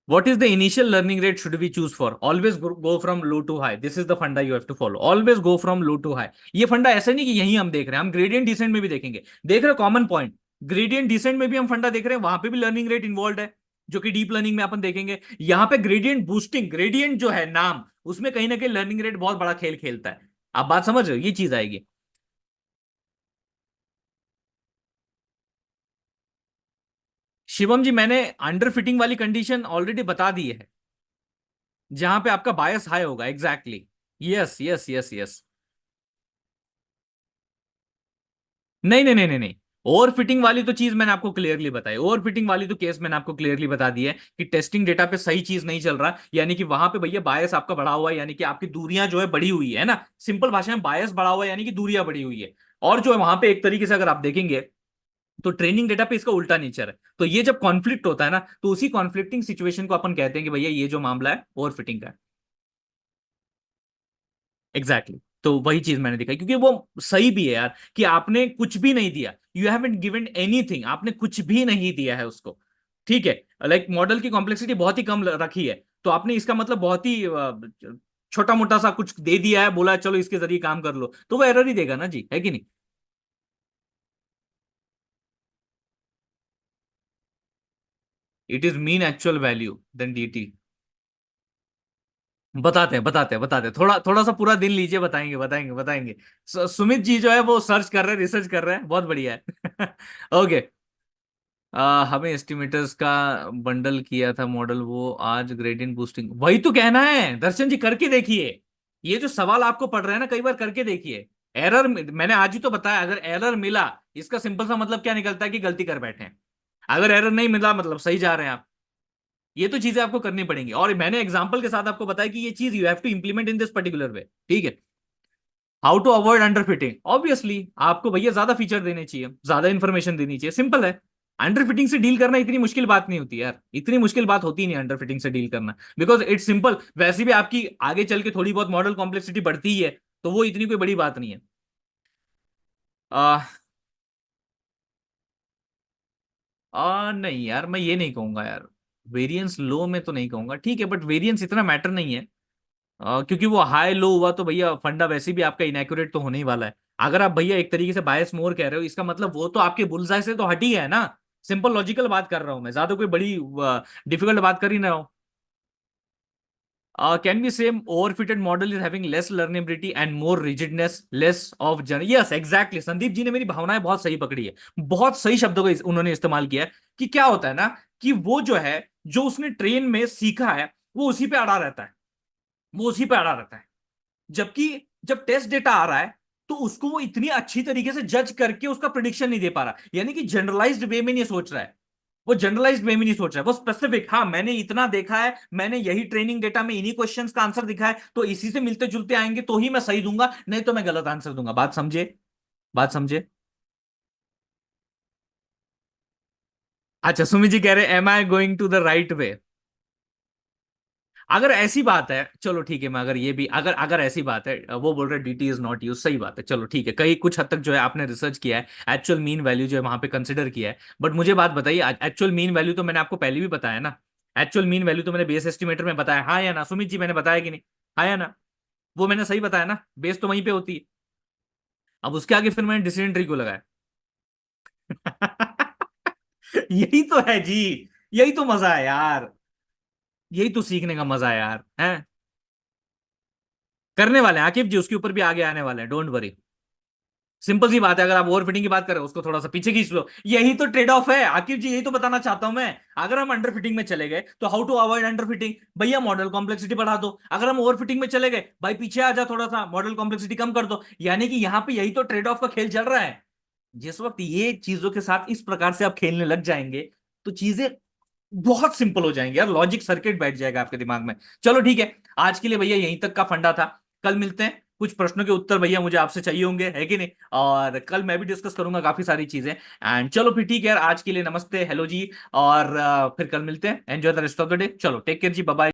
What is the initial learning rate should we choose for? Always go from low to high. This is the funda you have to follow. Always go from low to high. ये फंडा ऐसा नहीं कि यही हम देख रहे हैं, हम ग्रेडियंट डिसेंट में भी देखेंगे। देख रहे हो कॉमन पॉइंट, ग्रेडियंट डिसेंट में भी हम फंडा देख रहे हैं, वहां पे भी लर्निंग रेट इन्वॉल्व है, जो कि डीप लर्निंग में अपन देखेंगे। यहाँ पे ग्रेडियंट बूस्टिंग, ग्रेडियंट जो है नाम, उसमें कहीं ना कहीं लर्निंग रेट बहुत बड़ा खेल खेलता है। आप बात समझ रहे हो, ये चीज आएगी। शिवम जी मैंने अंडर फिटिंग वाली कंडीशन ऑलरेडी बता दी है, जहां पे आपका बायस हाई होगा, exactly. Yes yes yes yes. नहीं नहीं नहीं नहीं नहीं, ओवर फिटिंग वाली तो चीज मैंने आपको क्लियरली बताई, ओवर फिटिंग वाली तो केस मैंने आपको क्लियरली बता दी है कि टेस्टिंग डेटा पे सही चीज नहीं चल रहा, यानी कि वहां पे भैया बायस आपका बढ़ा हुआ है, यानी कि आपकी दूरियां जो है बढ़ी हुई है ना, सिंपल भाषा में बायस बढ़ा हुआ है यानी कि दूरियां बढ़ी हुई है। और जो है वहां पे एक तरीके से अगर आप देखेंगे तो ट्रेनिंग डेटा पे इसका उल्टा नेचर है। तो ये जब कॉन्फ्लिक्ट होता है ना, तो उसी कॉन्फ्लिक्टिंग सिचुएशन को अपन कहते हैं कि भैया ये जो मामला है ओवर फिटिंग का है। Exactly exactly. तो वही चीज मैंने दिखाई, क्योंकि वो सही भी है यार, कि आपने कुछ भी नहीं दिया, यू हैवंट गिवन एनीथिंग, आपने कुछ भी नहीं दिया है उसको। ठीक है, लाइक मॉडल की कॉम्प्लेक्सिटी बहुत ही कम रखी है, तो आपने इसका मतलब बहुत ही छोटा मोटा सा कुछ दे दिया है, बोला चलो इसके जरिए काम कर लो, तो वो एरर ही देगा ना जी, है कि नहीं? It is mean actual value then DT। बताते हैं, थोड़ा थोड़ा सा पूरा दिन लीजिए, बताएंगे बताएंगे बताएंगे। सुमित जी जो है वो सर्च कर रहे हैं, रिसर्च कर रहे हैं, बहुत बढ़िया है। ओके। हमें एस्टिमेटर्स का बंडल किया था मॉडल, वो आज ग्रेडियंट बूस्टिंग, वही तो कहना है दर्शन जी, करके देखिए। ये जो सवाल आपको पढ़ रहे हैं ना, कई बार करके देखिए। एरर, मैंने आज ही तो बताया, अगर एरर मिला, इसका सिंपल सा मतलब क्या निकलता है कि गलती कर बैठे हैं। अगर एरर नहीं मिला मतलब सही जा रहे हैं आप। ये तो चीजें आपको करनी पड़ेंगी, और मैंने एग्जांपल के साथ आपको बताया कि ये चीज you have to implement in this particular way, ठीक है। How to avoid under fitting, obviously आपको भैया ज्यादा फीचर देने चाहिए, ज्यादा इंफॉर्मेशन देनी चाहिए, सिंपल है। अंडर फिटिंग से डील करना इतनी मुश्किल बात नहीं होती यार, इतनी मुश्किल बात होती नहीं अंडर फिटिंग से डील करना, बिकॉज इट्स सिंपल। वैसे भी आपकी आगे चल के थोड़ी बहुत मॉडल कॉम्प्लेक्सिटी बढ़ती ही है, तो वो इतनी कोई बड़ी बात नहीं है। आ, नहीं यार, मैं ये नहीं कहूंगा यार, वेरिएंस लो में तो नहीं कहूंगा, ठीक है, बट वेरिएंस इतना मैटर नहीं है। क्योंकि वो हाई लो हुआ तो भैया फंडा वैसे भी आपका इनएक्यूरेट तो होने ही वाला है। अगर आप भैया एक तरीके से बायस मोर कह रहे हो, इसका मतलब वो तो आपके बुलसाई से तो हट ही है ना। सिंपल लॉजिकल बात कर रहा हूं मैं, ज्यादा कोई बड़ी डिफिकल्ट बात कर ही ना रहा हूं। Can be same overfitted model is having less learnability and more rigidness, less of जर्न, यस एग्जैक्टली, संदीप जी ने मेरी भावनाएं बहुत सही पकड़ी है, बहुत सही शब्दों का उन्होंने इस्तेमाल किया है। कि क्या होता है ना, कि वो जो है, जो उसने ट्रेन में सीखा है, वो उसी पे अड़ा रहता है, वो उसी पे अड़ा रहता है। जबकि जब टेस्ट डेटा आ रहा है, तो उसको वो इतनी अच्छी तरीके से जज करके उसका प्रिडिक्शन नहीं दे पा रहा, यानी कि जनरलाइज्ड वे में नहीं सोच रहा है। वो जनरलाइज्ड वे में नहीं सोच रहा है, वो स्पेसिफिक, हाँ मैंने इतना देखा है, मैंने यही ट्रेनिंग डेटा में इन्हीं क्वेश्चंस का आंसर दिखा है, तो इसी से मिलते जुलते आएंगे तो ही मैं सही दूंगा, नहीं तो मैं गलत आंसर दूंगा। बात समझे, बात समझे। अच्छा, सुमित जी कह रहे am I going to the right way? अगर ऐसी बात है, चलो ठीक है, मैं अगर ये भी, अगर अगर ऐसी बात है, वो बोल रहे डीटी इज नॉट यूज, सही बात है, चलो ठीक है, कहीं कुछ हद तक जो है आपने रिसर्च किया है, एक्चुअल मीन वैल्यू जो है वहां पे कंसिडर किया है। बट मुझे बात बताइए, एक्चुअल मीन वैल्यू तो मैंने आपको पहले भी बताया ना। एक्चुअल मीन वैल्यू तो मैंने बेस एस्टिमेटर में बताया, हाँ या ना सुमित जी, मैंने बताया कि नहीं? हाँ या ना? वो मैंने सही बताया ना, बेस तो वहीं पे होती है। अब उसके आगे फिर मैंने डिसीजन ट्री को लगाया। यही तो है जी, यही तो मजा है यार, यही तो सीखने का मजा है यार, है। करने वाले हैं आकिब जी, उसके ऊपर भी आगे आने वाले हैं, डोंट वरी। सिंपल सी बात है, अगर आप ओवर फिटिंग की बात करें, उसको थोड़ा सा पीछे खींच लो, यही तो ट्रेड ऑफ है आकिब जी, यही तो बताना चाहता हूं मैं। अगर हम अंडर फिटिंग में चले गए तो how to avoid under fitting, भैया मॉडल कॉम्प्लेक्सिटी बढ़ा दो। अगर हम ओवर फिटिंग में चले गए, भाई पीछे आ जा, थोड़ा सा मॉडल कॉम्प्लेक्सिटी कम कर दो। यानी कि यहाँ पे यही तो ट्रेड ऑफ का खेल चल रहा है। जिस वक्त ये चीजों के साथ इस प्रकार से आप खेलने लग जाएंगे, तो चीजें बहुत सिंपल हो जाएंगे यार, लॉजिक सर्किट बैठ जाएगा आपके दिमाग में। चलो ठीक है, आज के लिए भैया यहीं तक का फंडा था। कल मिलते हैं, कुछ प्रश्नों के उत्तर भैया मुझे आपसे चाहिए होंगे, है कि नहीं? और कल मैं भी डिस्कस करूंगा काफी सारी चीजें। एंड चलो फिर ठीक है यार, आज के लिए नमस्ते, हेलो जी। और फिर कल मिलते हैं, enjoy the rest of the day, चलो टेक केयर जी, बाय बाय।